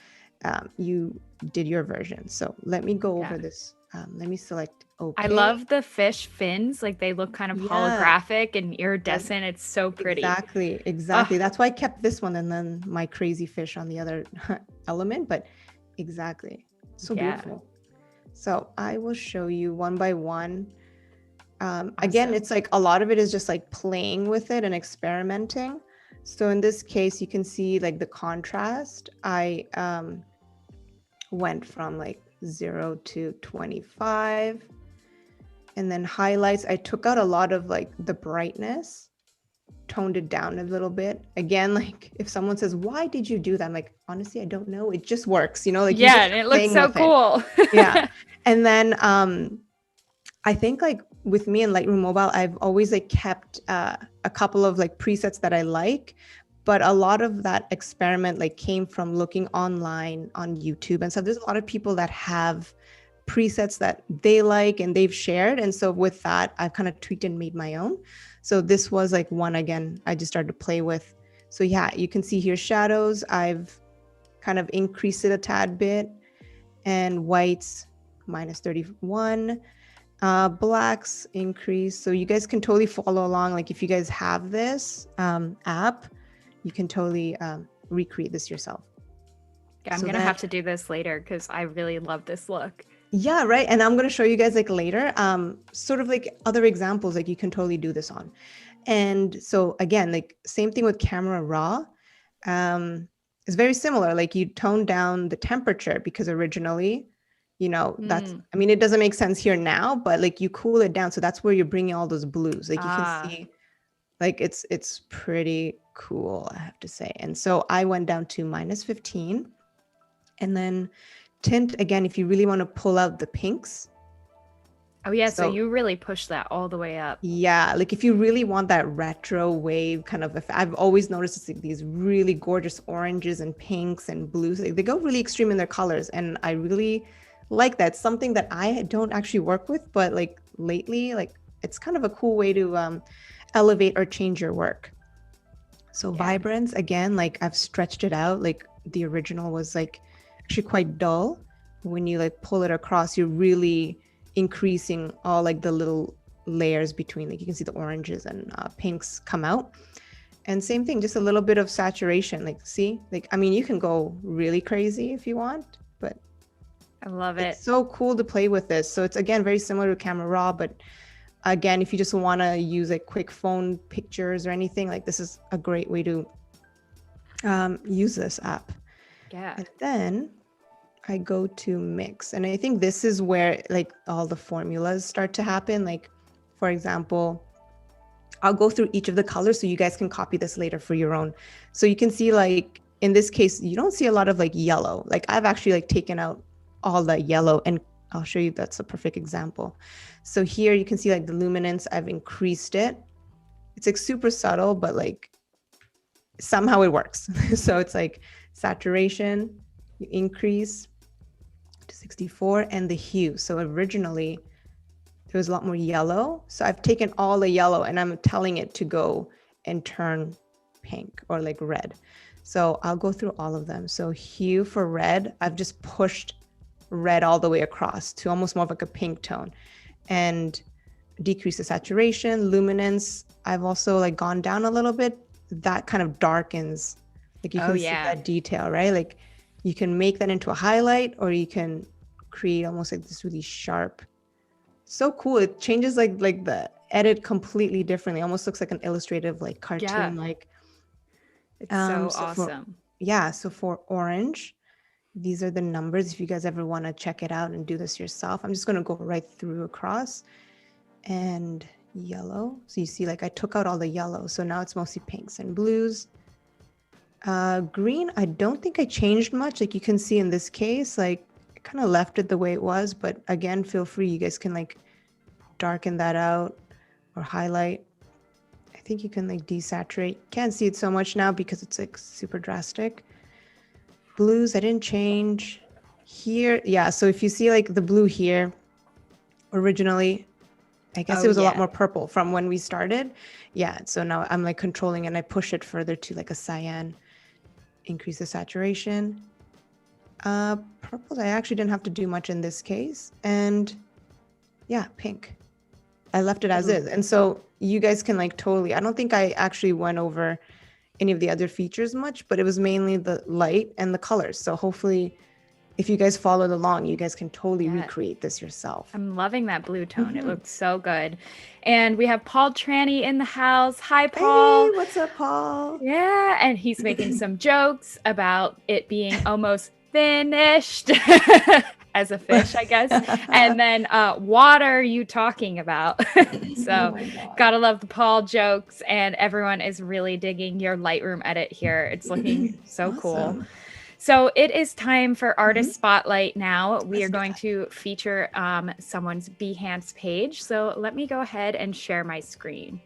you did your version. So let me go over this. Let me select OK. I love the fish fins. Like they look kind of holographic and iridescent. It's so pretty. Exactly. That's why I kept this one and then my crazy fish on the other element, but exactly. So beautiful. So I will show you one by one. Again, it's like a lot of it is just like playing with it and experimenting. So in this case, you can see like the contrast. I went from like 0 to 25. And then highlights, I took out a lot of like the brightness, toned it down a little bit. Again, like if someone says, why did you do that? I'm like, honestly, I don't know. It just works, you know, like and it looks so cool. Yeah. And then I think like with me and Lightroom Mobile, I've always like kept a couple of like presets that I like, but a lot of that experiment like came from looking online on YouTube. And so there's a lot of people that have presets that they like and they've shared. And so with that, I've kind of tweaked and made my own. So this was like one, again, I just started to play with. So yeah, you can see here shadows. I've kind of increased it a tad bit, and whites -31. Blacks increase. So you guys can totally follow along. Like if you guys have this app, you can totally recreate this yourself. Yeah, I'm going to have to do this later because I really love this look. Yeah, right. And I'm going to show you guys like later, sort of like other examples like you can totally do this on. And so again, like same thing with Camera Raw. It's very similar. Like you tone down the temperature because originally, you know, that's, I mean, it doesn't make sense here now, but like you cool it down. So that's where you're bringing all those blues. Like you can see, like it's pretty cool, I have to say. And so I went down to -15, and then tint again, if you really want to pull out the pinks. Oh yeah, so you really push that all the way up. Yeah, like if you really want that retro wave kind of effect, I've always noticed it's like these really gorgeous oranges and pinks and blues. Like they go really extreme in their colors, and I really like that. Something that I don't actually work with, but like lately, like it's kind of a cool way to elevate or change your work. So vibrance, again, like I've stretched it out. Like the original was like actually quite dull. When you like pull it across, you're really increasing all like the little layers between, like you can see the oranges and pinks come out. And same thing, just a little bit of saturation. Like see, like I mean, you can go really crazy if you want, but I love it. It's so cool to play with this. So it's again very similar to Camera Raw, but again, if you just want to use like quick phone pictures or anything, like this is a great way to use this app. Yeah. And then I go to mix, and I think this is where like all the formulas start to happen. Like for example, I'll go through each of the colors so you guys can copy this later for your own. So you can see like in this case, you don't see a lot of like yellow. Like I've actually like taken out all the yellow, and I'll show you that's a perfect example. So here you can see like the luminance, I've increased it. It's like super subtle, but like somehow it works. So it's like saturation, you increase to 64, and the hue. So originally there was a lot more yellow. So I've taken all the yellow and I'm telling it to go and turn pink or like red. So I'll go through all of them. So hue for red, I've just pushed red all the way across to almost more of like a pink tone, and decrease the saturation. Luminance, I've also like gone down a little bit. That kind of darkens, like you can see that detail, right? Like you can make that into a highlight, or you can create almost like this really sharp. So cool. It changes like the edit completely differently. Almost looks like an illustrative like cartoon like. It's so awesome. So for orange, These are the numbers if you guys ever want to check it out and do this yourself. I'm just going to go right through across and yellow. So you see, like I took out all the yellow. So now it's mostly pinks and blues. Green, I don't think I changed much. Like you can see in this case, like I kind of left it the way it was, but again, feel free. You guys can like darken that out or highlight. I think you can like desaturate. Can't see it so much now because it's like super drastic. Blues, I didn't change here. Yeah, so if you see like the blue here, originally, I guess it was a lot more purple from when we started. Yeah, so now I'm like controlling and I push it further to like a cyan, increase the saturation. Purples, I actually didn't have to do much in this case. And yeah, pink. I left it as is. And so you guys can like totally, I don't think I actually went over any of the other features much, but it was mainly the light and the colors. So hopefully if you guys followed along, you guys can totally recreate this yourself. I'm loving that blue tone. It looks so good. And we have Paul Tranny in the house. Hi, Paul. Hey, what's up, Paul? Yeah, and he's making some jokes about it being almost finished as a fish, I guess. And then what are you talking about? So gotta love the Paul jokes, and everyone is really digging your Lightroom edit here. It's looking so cool. So it is time for Artist Spotlight now. We are going to feature someone's Behance page. So let me go ahead and share my screen.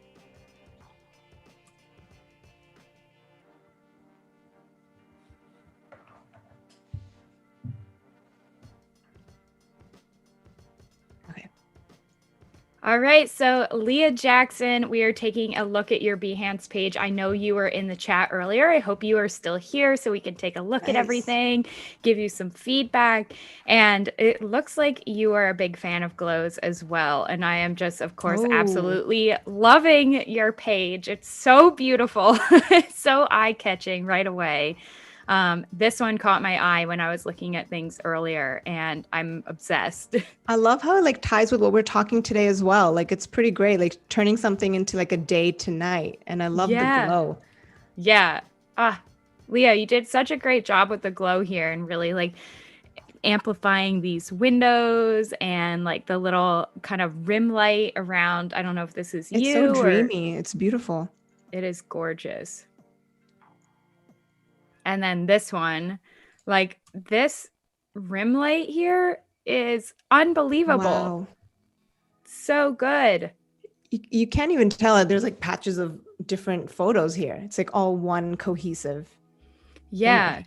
All right, so Leah Jackson, we are taking a look at your Behance page. I know you were in the chat earlier. I hope you are still here so we can take a look at everything, give you some feedback. And it looks like you are a big fan of glows as well. And I am just, of course, absolutely loving your page. It's so beautiful. It's so eye-catching right away. This one caught my eye when I was looking at things earlier, and I'm obsessed. I love how it like ties with what we're talking today as well. Like it's pretty great, like turning something into like a day to night. And I love the glow. Yeah. Leah, you did such a great job with the glow here and really like amplifying these windows and like the little kind of rim light around. I don't know if this is you. It's so dreamy. It's beautiful. It is gorgeous. And then this one, like this rim light here is unbelievable. Wow. So good. You can't even tell it. There's like patches of different photos here. It's like all one cohesive. Yeah,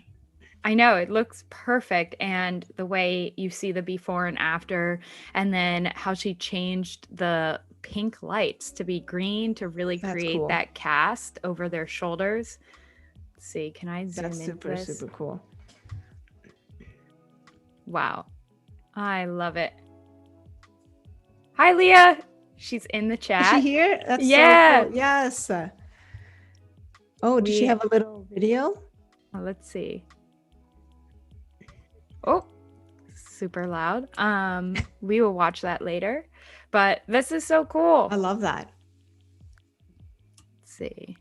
I know. It looks perfect. And the way you see the before and after, and then how she changed the pink lights to be green to really create that cast over their shoulders. See, can I zoom in? That's super cool. Wow, I love it. Hi, Leah. She's in the chat. Is she here? That's so cool. Yes. Oh, does she have a little video? Oh, let's see. Oh, super loud. We will watch that later. But this is so cool. I love that. Let's see.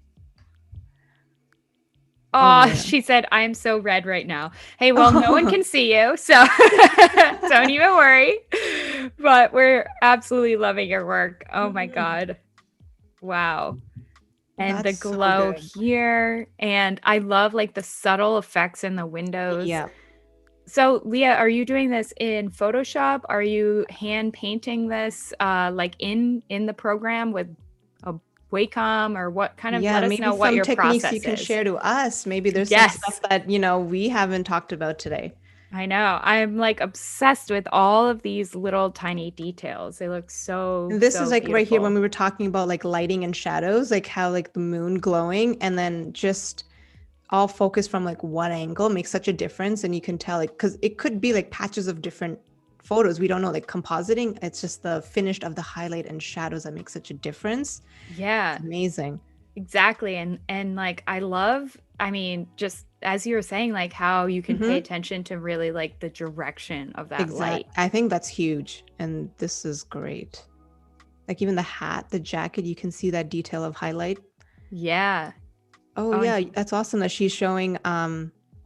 Oh, she said, I'm so red right now. Hey, well, no one can see you, so don't even worry. But we're absolutely loving your work. Oh, my God. Wow. And the glow here. And I love, like, the subtle effects in the windows. Yeah. So, Leah, are you doing this in Photoshop? Are you hand painting this, like, in the program with Wacom, or what kind of, let us know what your process is. You can share to us. Maybe there's some stuff that, you know, we haven't talked about today. I know. I'm like obsessed with all of these little tiny details. They look so This is like beautiful. Right here when we were talking about like lighting and shadows, like how like the moon glowing and then just all focused from like one angle makes such a difference. And you can tell like, because it could be like patches of different photos. We don't know, like compositing. It's just the finish of the highlight and shadows that makes such a difference. Yeah. It's amazing. Exactly. And like, I love, I mean, just as you were saying, like how you can pay attention to really like the direction of that light. I think that's huge. And this is great. Like even the hat, the jacket, you can see that detail of highlight. Yeah. Oh yeah. That's awesome that she's showing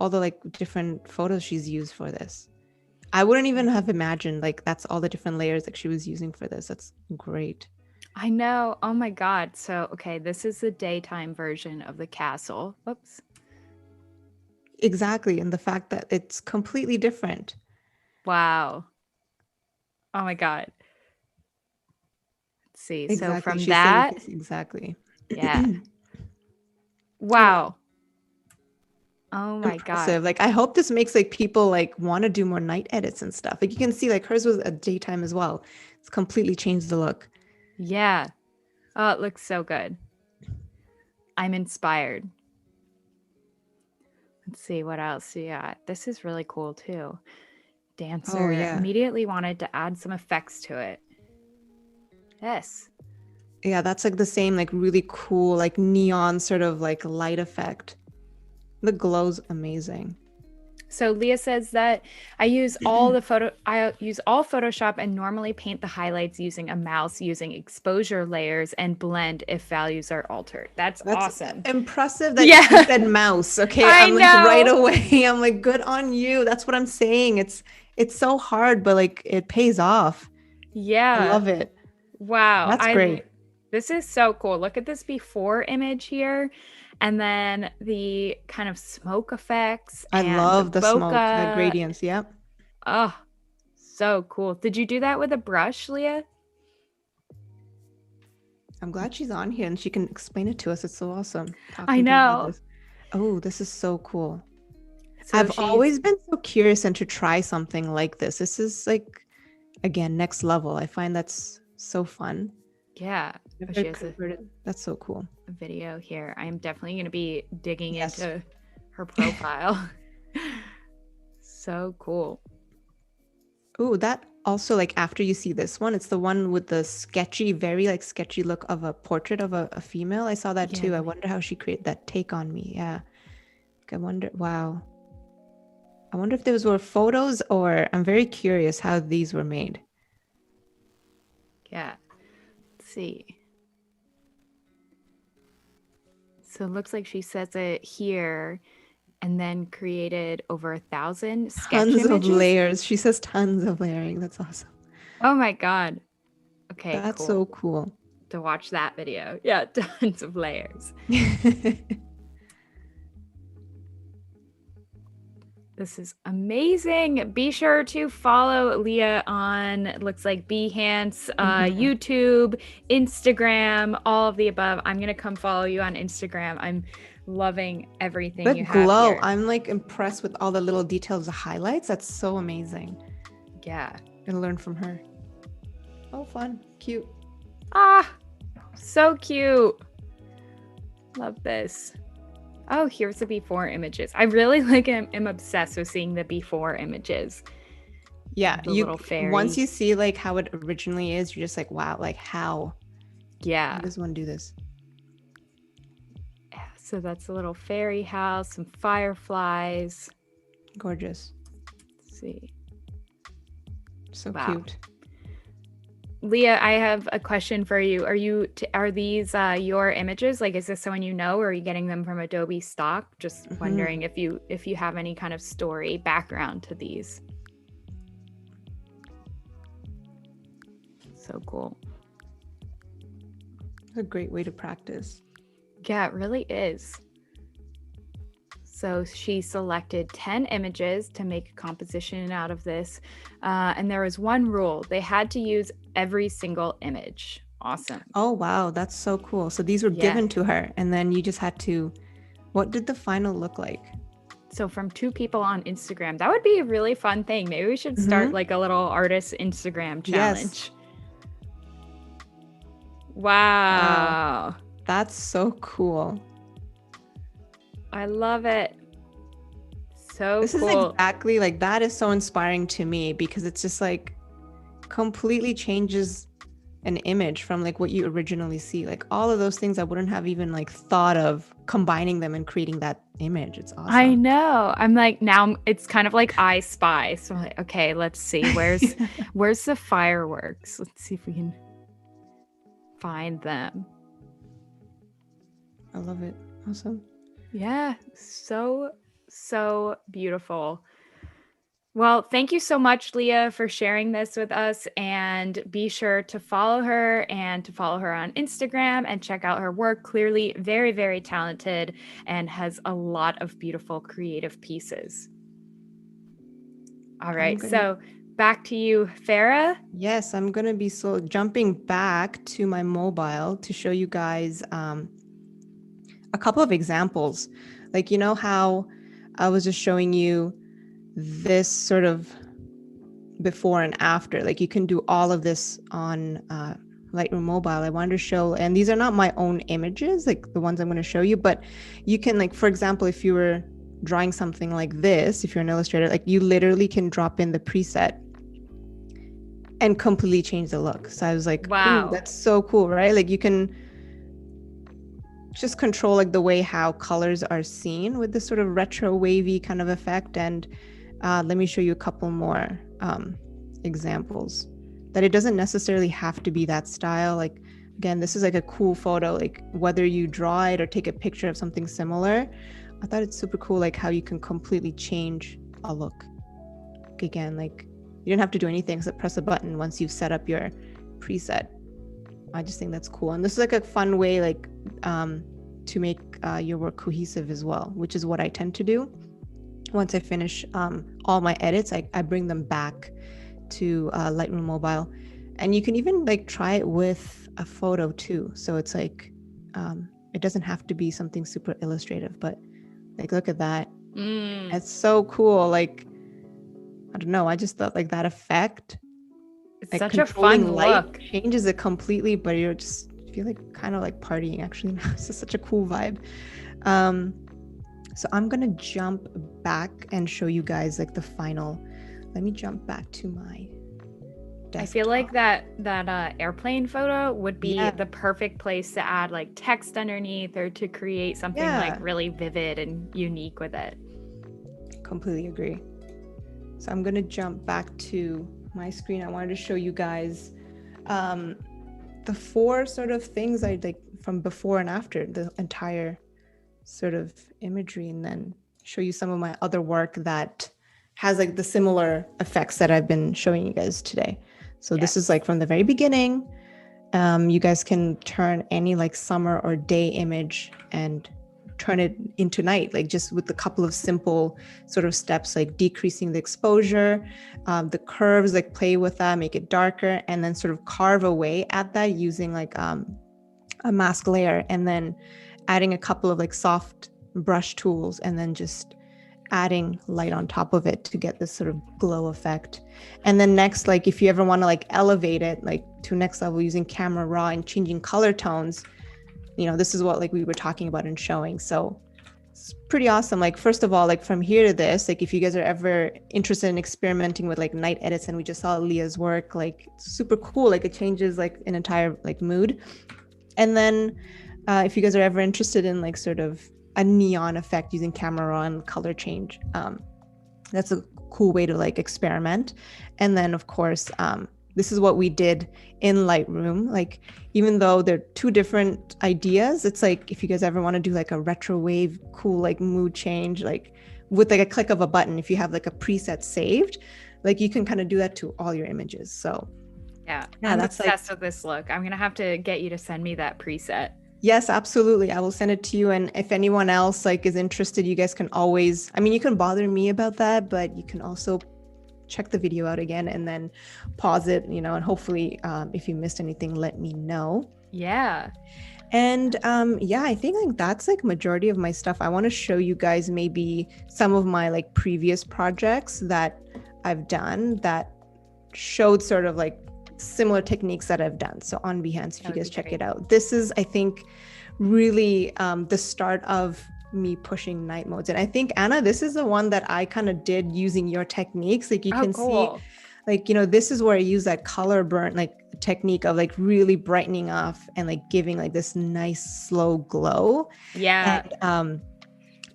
all the like different photos she's used for this. I wouldn't even have imagined like that's all the different layers that she was using for this. That's great. I know. Oh my God. So, okay, this is the daytime version of the castle. Whoops. Exactly. And the fact that it's completely different. Wow. Oh my God. Let's see. So Exactly. from She's saying that, this exactly. yeah. Wow. Oh my God. Impressive. Like I hope this makes like people like want to do more night edits and stuff. Like you can see like hers was a daytime as well. It's completely changed the look. Yeah. Oh, it looks so good. I'm inspired. Let's see what else. Yeah, this is really cool too. Oh Dancer yeah. immediately wanted to add some effects to it. Yes. Yeah, that's like the same like really cool like neon sort of like light effect. The glow's amazing. So Leah says that I use all Photoshop and normally paint the highlights using a mouse using exposure layers and blend if values are altered. That's awesome. Impressive that Yeah. she said mouse. Okay, I I'm like right know. away. I'm like good on you. That's what I'm saying. It's so hard, but like it pays off. I Yeah. love it. Wow. That's great. This is so cool. Look at this before image here. And then the kind of smoke effects I and the love the smoke, the bokeh. gradients. Yep. Oh, so cool. Did you do that with a brush, Leah? I'm glad she's on here and she can explain it to us. It's so awesome I talking to her about know. this. Oh, this is so cool. So I've she's, always been so curious and to try something like this. This is like, again, next level. I find that's so fun. yeah. Never She has converted. That's so cool. a video here. I'm definitely going to be digging Yes. into her profile. So cool. Oh, that also like after you see this one, it's the one with the sketchy, very like sketchy look of a portrait of a female. I saw that Yeah, too. I wonder how she created that take on me. Yeah. I wonder, wow. I wonder if those were photos or I'm very curious how these were made. Yeah. Let's see. So it looks like she says it here and then created over 1,000 sketch Tons of images. layers. She says tons of layering. That's awesome. Oh my God. Okay, That's cool. so cool. To watch that video. Yeah, tons of layers. This is amazing. Be sure to follow Leah on, it looks like Behance, YouTube, Instagram, all of the above. I'm going to come follow you on Instagram. I'm loving everything The you have glow. here. I'm like impressed with all the little details, the highlights. That's so amazing. Yeah. Gonna learn from her. Oh, fun. Cute. Ah, so cute. Love this. Oh, here's the before images. I really like am obsessed with seeing the before images. Yeah, The little fairy. Once you see like how it originally is, you're just like, wow, like how? Yeah. How does one do this? Yeah, so that's a little fairy house, some fireflies. Gorgeous. Let's see. So Wow. cute. Leah, I have a question for you. Are these your images? Like, is this someone you know, or are you getting them from Adobe stock? Just wondering if you have any kind of story background to these. So cool. It's a great way to practice. Yeah, it really is. So she selected 10 images to make a composition out of this. And there was one rule. They had to use every single image. Awesome. Oh, wow. That's so cool. So these were given to her and then you just had to, what did the final look like? So from 2 people on Instagram, that would be a really fun thing. Maybe we should start like a little artist Instagram challenge. Yes. Wow. That's so cool. I love it. So this cool. This is exactly like, that is so inspiring to me because it's just like completely changes an image from like what you originally see. Like all of those things I wouldn't have even like thought of combining them and creating that image. It's awesome. I know. I'm like, now it's kind of like I Spy. So I'm like, okay, let's see. Where's the fireworks? Let's see if we can find them. I love it. Awesome. Yeah, so So beautiful. Well, thank you so much, Leah, for sharing this with us. And be sure to follow her and to follow her on Instagram and check out her work. Clearly, very, very talented and has a lot of beautiful creative pieces. All right. So back to you, Farah. Yes, I'm going to be jumping back to my mobile to show you guys a couple of examples. Like, you know how I was just showing you this sort of before and after, like you can do all of this on Lightroom Mobile. I wanted to show, and these are not my own images, like the ones I'm going to show you, but you can, like, for example, if you were drawing something like this, if you're an illustrator, like you literally can drop in the preset and completely change the look. So I was like, wow, that's so cool, right? Like you can just control like the way how colors are seen with this sort of retro wavy kind of effect. And let me show you a couple more examples that it doesn't necessarily have to be that style. Like, again, this is like a cool photo, like whether you draw it or take a picture of something similar. I thought it's super cool, like how you can completely change a look. Again, like you don't have to do anything except press a button once you've set up your preset. I just think that's cool. And this is like a fun way, like to make your work cohesive as well, which is what I tend to do. Once I finish all my edits, I bring them back to Lightroom Mobile. And you can even like try it with a photo too. So it's like, it doesn't have to be something super illustrative, but like, look at that. It's so cool. Like, I don't know. I just thought like that effect, it's like such a fun look, changes it completely, but you're just feel like kind of like partying actually. It's just such a cool vibe. So I'm gonna jump back and show you guys like the final. Let me jump back to my desktop. I feel like that airplane photo would be the perfect place to add like text underneath or to create something like really vivid and unique with it. Completely agree. So I'm gonna jump back to my screen. I wanted to show you guys the 4 sort of things I like from before and after the entire sort of imagery, and then show you some of my other work that has like the similar effects that I've been showing you guys today. So this is like from the very beginning. You guys can turn any like summer or day image and turn it into night, like just with a couple of simple sort of steps, like decreasing the exposure, the curves, like play with that, make it darker, and then sort of carve away at that using like a mask layer, and then adding a couple of like soft brush tools, and then just adding light on top of it to get this sort of glow effect. And then next, like if you ever want to like elevate it like to next level using camera raw and changing color tones, you know, this is what like we were talking about and showing. So it's pretty awesome. Like, first of all, like from here to this, like if you guys are ever interested in experimenting with like night edits, and we just saw Leah's work, like super cool, like it changes like an entire like mood. And then if you guys are ever interested in like sort of a neon effect using camera raw and color change, that's a cool way to like experiment. And then of course, this is what we did in Lightroom. Like, even though they're 2 different ideas, it's like if you guys ever want to do like a retro wave, cool like mood change, like with like a click of a button, if you have like a preset saved, like you can kind of do that to all your images. So yeah, I'm obsessed with this look. I'm gonna have to get you to send me that preset. Yes, absolutely. I will send it to you. And if anyone else like is interested, you guys can always, I mean, you can bother me about that, but you can also check the video out again and then pause it, you know, and hopefully if you missed anything, let me know. Yeah. And yeah, I think like that's like majority of my stuff. I want to show you guys maybe some of my like previous projects that I've done that showed sort of like similar techniques that I've done. So on Behance, if you guys check it out, this is, I think, really the start of me pushing night modes. And I think, Anna, this is the one that I kind of did using your techniques. Like you can see, like, you know, this is where I use that color burn, like technique of like really brightening off and like giving like this nice slow glow. Yeah. And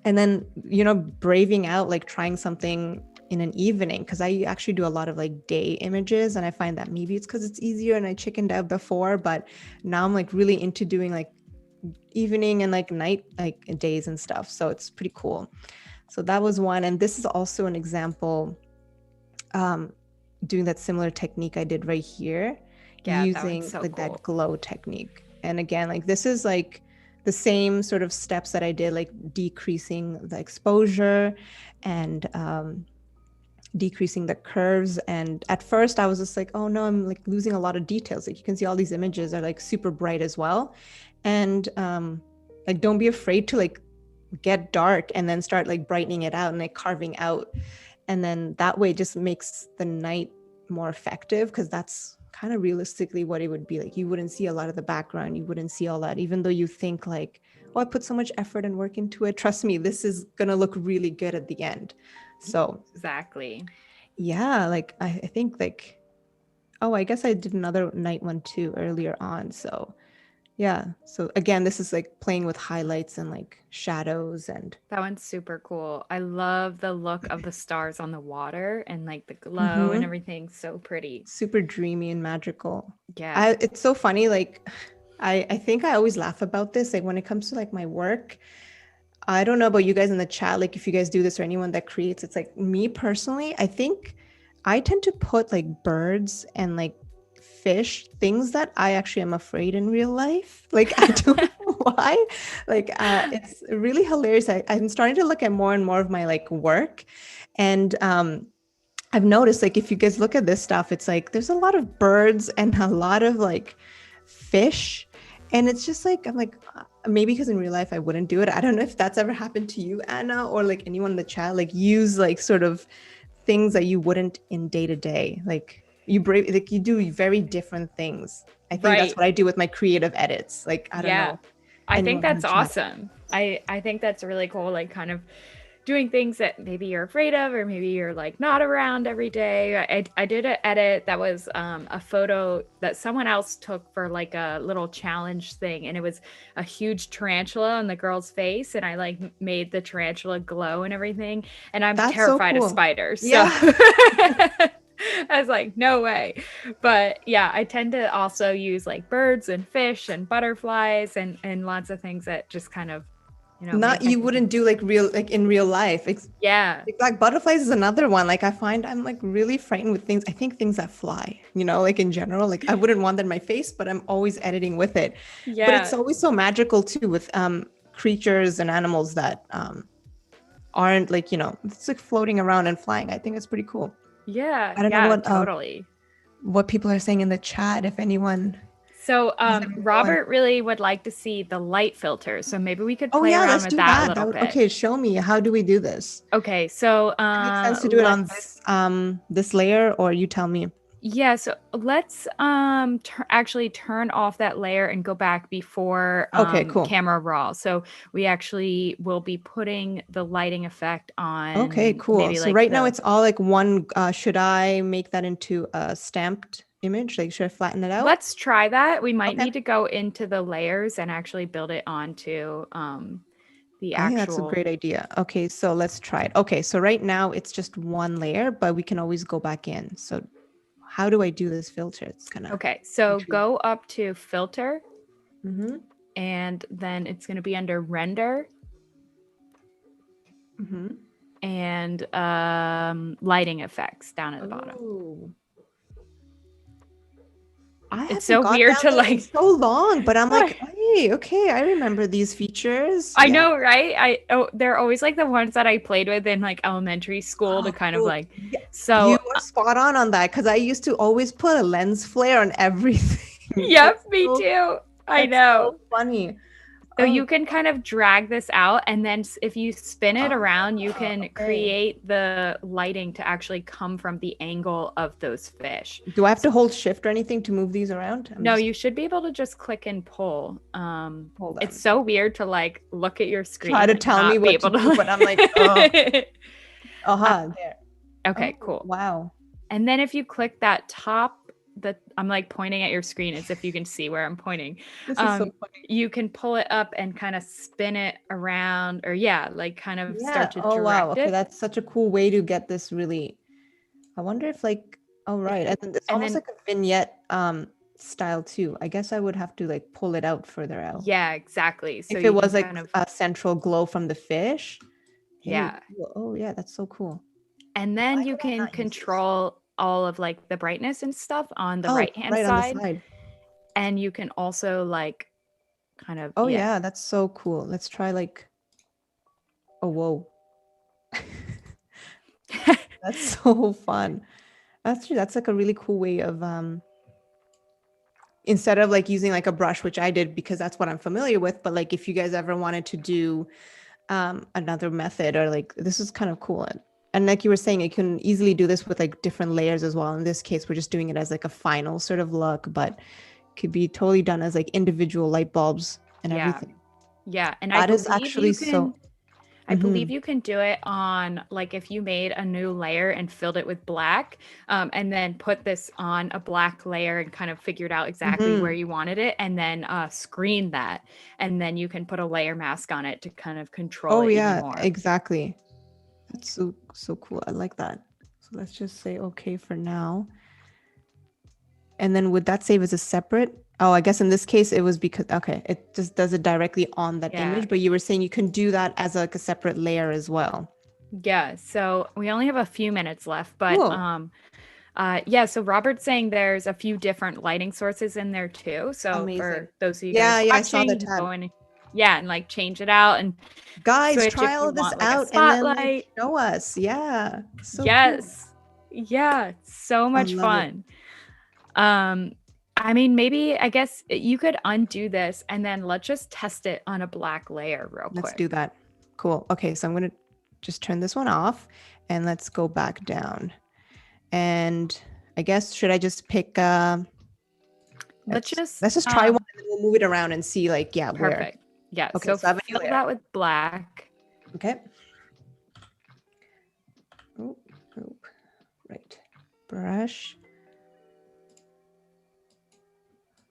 then, you know, braving out, like trying something in an evening, because I actually do a lot of like day images, and I find that maybe it's because it's easier and I chickened out before, but now I'm like really into doing like evening and like night, like days and stuff. So it's pretty cool. So that was one. And this is also an example, doing that similar technique I did right here, Yeah, that one's using so like cool. that glow technique. And again, like this is like the same sort of steps that I did, like decreasing the exposure and decreasing the curves. And at first I was just like, oh no, I'm like losing a lot of details. Like you can see all these images are like super bright as well. And like don't be afraid to like get dark and then start like brightening it out and like carving out. And then that way it just makes the night more effective, because that's kind of realistically what it would be like. You wouldn't see a lot of the background, you wouldn't see all that, even though you think like, oh, I put so much effort and work into it, trust me, this is gonna look really good at the end. So Exactly. yeah, like I think like, oh, I guess I did another night one too earlier on. So yeah, so again, this is like playing with highlights and like shadows. And That one's super cool. I love the look of the stars on the water and like the glow and Mhm. everything. So pretty. Super dreamy and magical. Yeah. It's so funny, like I think I always laugh about this, like when it comes to like my work. I don't know about you guys in the chat, like if you guys do this or anyone that creates, it's like me personally, I think I tend to put like birds and like fish, things that I actually am afraid in real life. Like I don't know why. Like it's really hilarious. I'm starting to look at more and more of my like work. And I've noticed like if you guys look at this stuff, it's like there's a lot of birds and a lot of like fish. And it's just like, I'm like, maybe because in real life I wouldn't do it. I don't know if that's ever happened to you, Anna, or like anyone in the chat, like use like sort of things that you wouldn't in day to day. Like like you do very different things. I think that's Right. what I do with my creative edits. Like, I don't Yeah. know, I think anyone in the that's chat. awesome. I think that's really cool, like kind of doing things that maybe you're afraid of or maybe you're like not around every day. I did an edit that was a photo that someone else took for like a little challenge thing, and it was a huge tarantula on the girl's face, and I like made the tarantula glow and everything, and I'm That's so terrified of cool. spiders. So Yeah. I was like, no way. But yeah, I tend to also use like birds and fish and butterflies and lots of things that just kind of, Not, make me you think of, wouldn't do like real, like in real life. yeah. Like butterflies is another one. Like I find I'm like really frightened with things. I think things that fly, like in general, like I wouldn't want that in my face, but I'm always editing with it. But it's Yeah. always so magical too with creatures and animals that aren't like, it's like floating around and flying. I think it's pretty cool. Yeah. I don't know Yeah, totally. what people are saying in the chat, if anyone So has anyone. Robert really would like to see the light filter. So maybe we could Oh play yeah, around let's with do that a that. little bit. Okay, show me. How do we do this? Okay, so It makes sense to do it on let's this layer, or you tell me. yeah, so let's actually turn off that layer and go back before Okay, cool. camera raw. So we actually will be putting the lighting effect Okay, on cool. maybe So like right now the it's all like one. Should I make that into a stamped image? Like, should I flatten it out? let's try that. We might Okay. need to go into the layers and actually build it onto the I think that's a actual. great idea. Okay, so let's try it. Okay, so right now it's just one layer, but we can always go back in. So how do I do this filter? It's kind of Okay, so intriguing. go up to filter Mm-hmm. and then it's going to be under render Mm-hmm. and lighting effects down at the bottom. Oh. I It's haven't so gone weird down to there in like so long, but I'm like, hey, okay, I remember these features. I Yeah. know, right? They're always like the ones that I played with in like elementary school to Oh, kind of cool. like Yeah, you so are spot on that, because I used to always put a lens flare on everything. yep, me too. I That's know. so funny. So Oh, you can kind of drag this out and then if you spin it around, you can okay. create the lighting to actually come from the angle of those fish. Do I have to hold shift or anything to move these around? I'm No, just you should be able to just click and pull. hold It's on. so weird to like look at your Try screen to and tell me not be what to able to do, but I'm like, oh, Uh, there. okay, Oh, cool. wow. And then if you click that top, I'm like pointing at your screen as if you can see where I'm pointing. This is so funny. You can pull it up and kind of spin it around, or yeah, like kind of Yeah. start to Oh, wow. direct Okay, it. that's such a cool way to get this really. I wonder if like, oh, right. And then it's And almost then like a vignette style too. I guess I would have to like pull it out further out. yeah, exactly. So If it you can was like kind of a central glow from the fish. Hey, Yeah. cool. Oh yeah, that's so cool. And Why then you did I can not use this? control all of like the brightness and stuff on the Oh, right hand right on the side. side. And you can also like kind of, Oh yeah. yeah, that's so cool. Let's try like, oh whoa. That's so fun. That's like a really cool way of instead of like using like a brush, which I did because that's what I'm familiar with, but like if you guys ever wanted to do another method or like this is kind of cool. And like you were saying, you can easily do this with like different layers as well. In this case, we're just doing it as like a final sort of look, but could be totally done as like individual light bulbs and Yeah. everything. Yeah. And That is actually so. I believe Mhm. you can do it on like if you made a new layer and filled it with black, and then put this on a black layer and kind of figured out exactly where Mhm. you wanted it, and then screen that, and then you can put a layer mask on it to kind of control Oh it even yeah, more. exactly. That's so cool. I like that. So let's just say okay for now. And then would that save as a separate? Oh, I guess in this case it was because okay, it just does it directly on that Yeah. image, but you were saying you can do that as like a separate layer as well. Yeah. So we only have a few minutes left, but Cool. yeah, so Robert's saying there's a few different lighting sources in there too. So Amazing. for those of you guys Yeah, yeah, I saw watching, the you can tab. go in, yeah, and like change it out and Guys, switch if try all you of this want like a out and then like spotlight. show us. Yeah. So cool. Yes. Yeah, so I much love it. fun. Um, I mean, maybe I guess you could undo this and then let's just test it on a black layer real Let's do quick. that. Cool. Okay, so I'm gonna just turn this one off and let's go back down. And I guess should I just pick Let's let's just just try one and then we'll move it around and see like yeah, where. perfect. Yeah, Okay, so so I have a new fill layer. that with black. Okay. Oh, oh, right. Brush.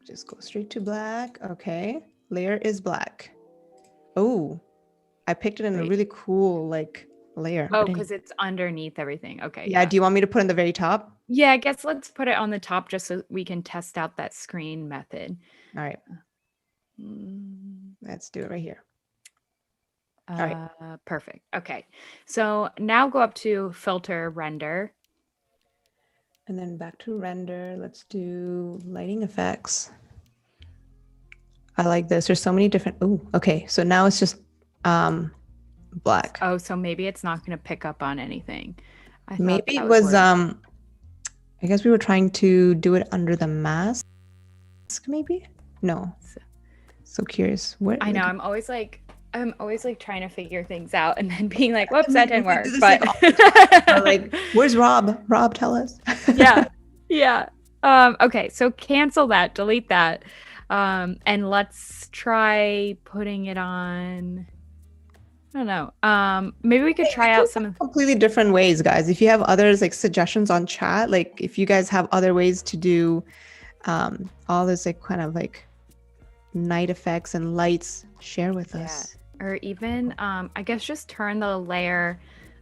Just go straight to black. Okay. Layer is black. Oh, I picked it in a Wait. really cool like layer. Oh, because it's underneath everything. Okay, Yeah, yeah. do you want me to put in the very top? Yeah, I guess let's put it on the top just so we can test out that screen method. All right. Mm, Let's do it right here. All right. Perfect. Okay. So now go up to filter render. And then back to render. Let's do lighting effects. I like this. There's so many different. Oh, okay. So now it's just black. Oh, so maybe it's not going to pick up on anything. I thought Maybe that it was was I guess we were trying to do it under the mask, maybe? No. So curious. What I know. like, I'm always like trying to figure things out and then being like, whoops, that didn't we work. do this But like all the time. We're like, where's Rob? Rob, tell us. yeah. Yeah. Okay, so cancel that, delete that. And let's try putting it on. I don't know. Maybe we could try out some. Completely different ways, guys. If you have others like suggestions on chat, like if you guys have other ways to do all this like kind of like night effects and lights, share with us. Or even, I guess just turn the layer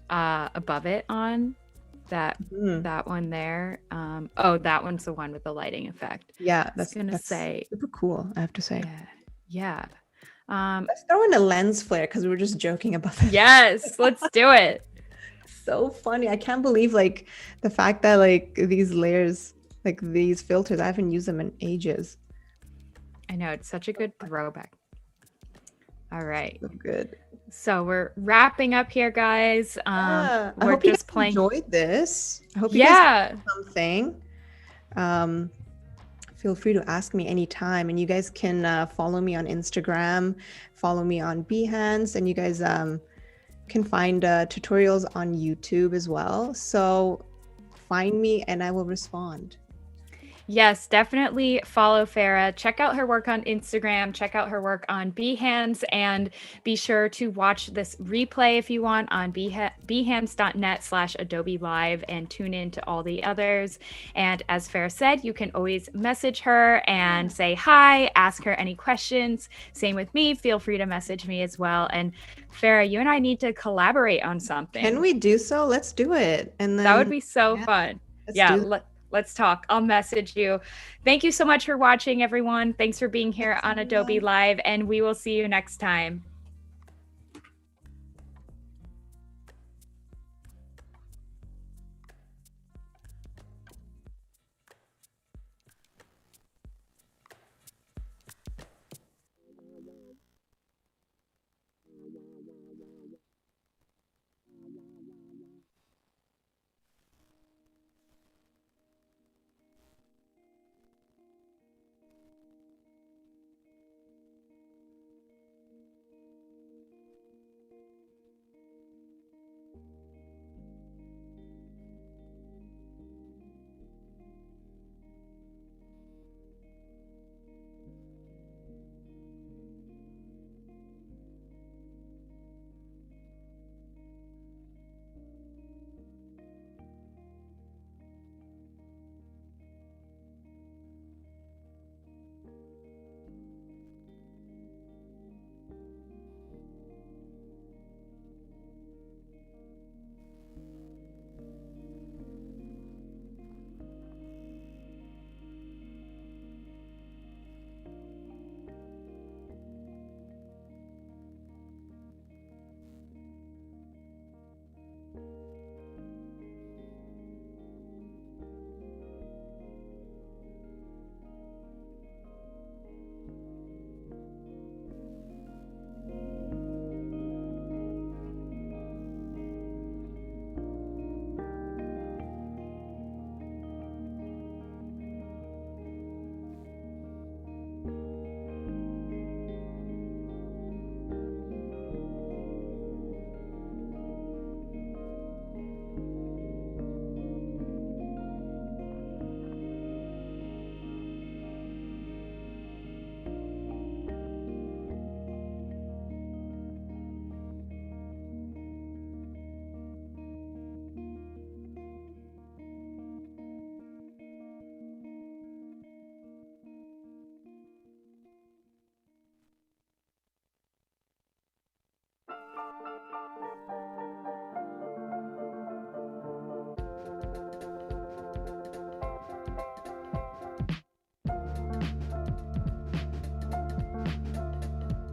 above it on that one there. Oh, that one's the one with the lighting effect. Yeah, that's gonna say super cool, I have to say. Yeah. Let's throw in a lens flare because we were just joking about that. Yes, let's do it. So funny. I can't believe like the fact that like these layers, like these filters, I haven't used them in ages. I know, it's such a good throwback. All right. So good. So we're wrapping up here, guys. I we're hope just you guys enjoyed this. I hope you yeah. guys learned something. Feel free to ask me anytime, and you guys can follow me on Instagram, follow me on Behance, and you guys can find tutorials on YouTube as well. So find me and I will respond. Yes, definitely follow Farah. Check out her work on Instagram. Check out her work on Behance, and be sure to watch this replay if you want on behance.net/Adobe Live, and tune in to all the others. And as Farah said, you can always message her and say hi, ask her any questions. Same with me. Feel free to message me as well. And Farah, you and I need to collaborate on something. Can we do so? Let's do it. And then that would be so fun. Let's talk. I'll message you. Thank you so much for watching, everyone. Thanks for being here on Adobe Live, and we will see you next time.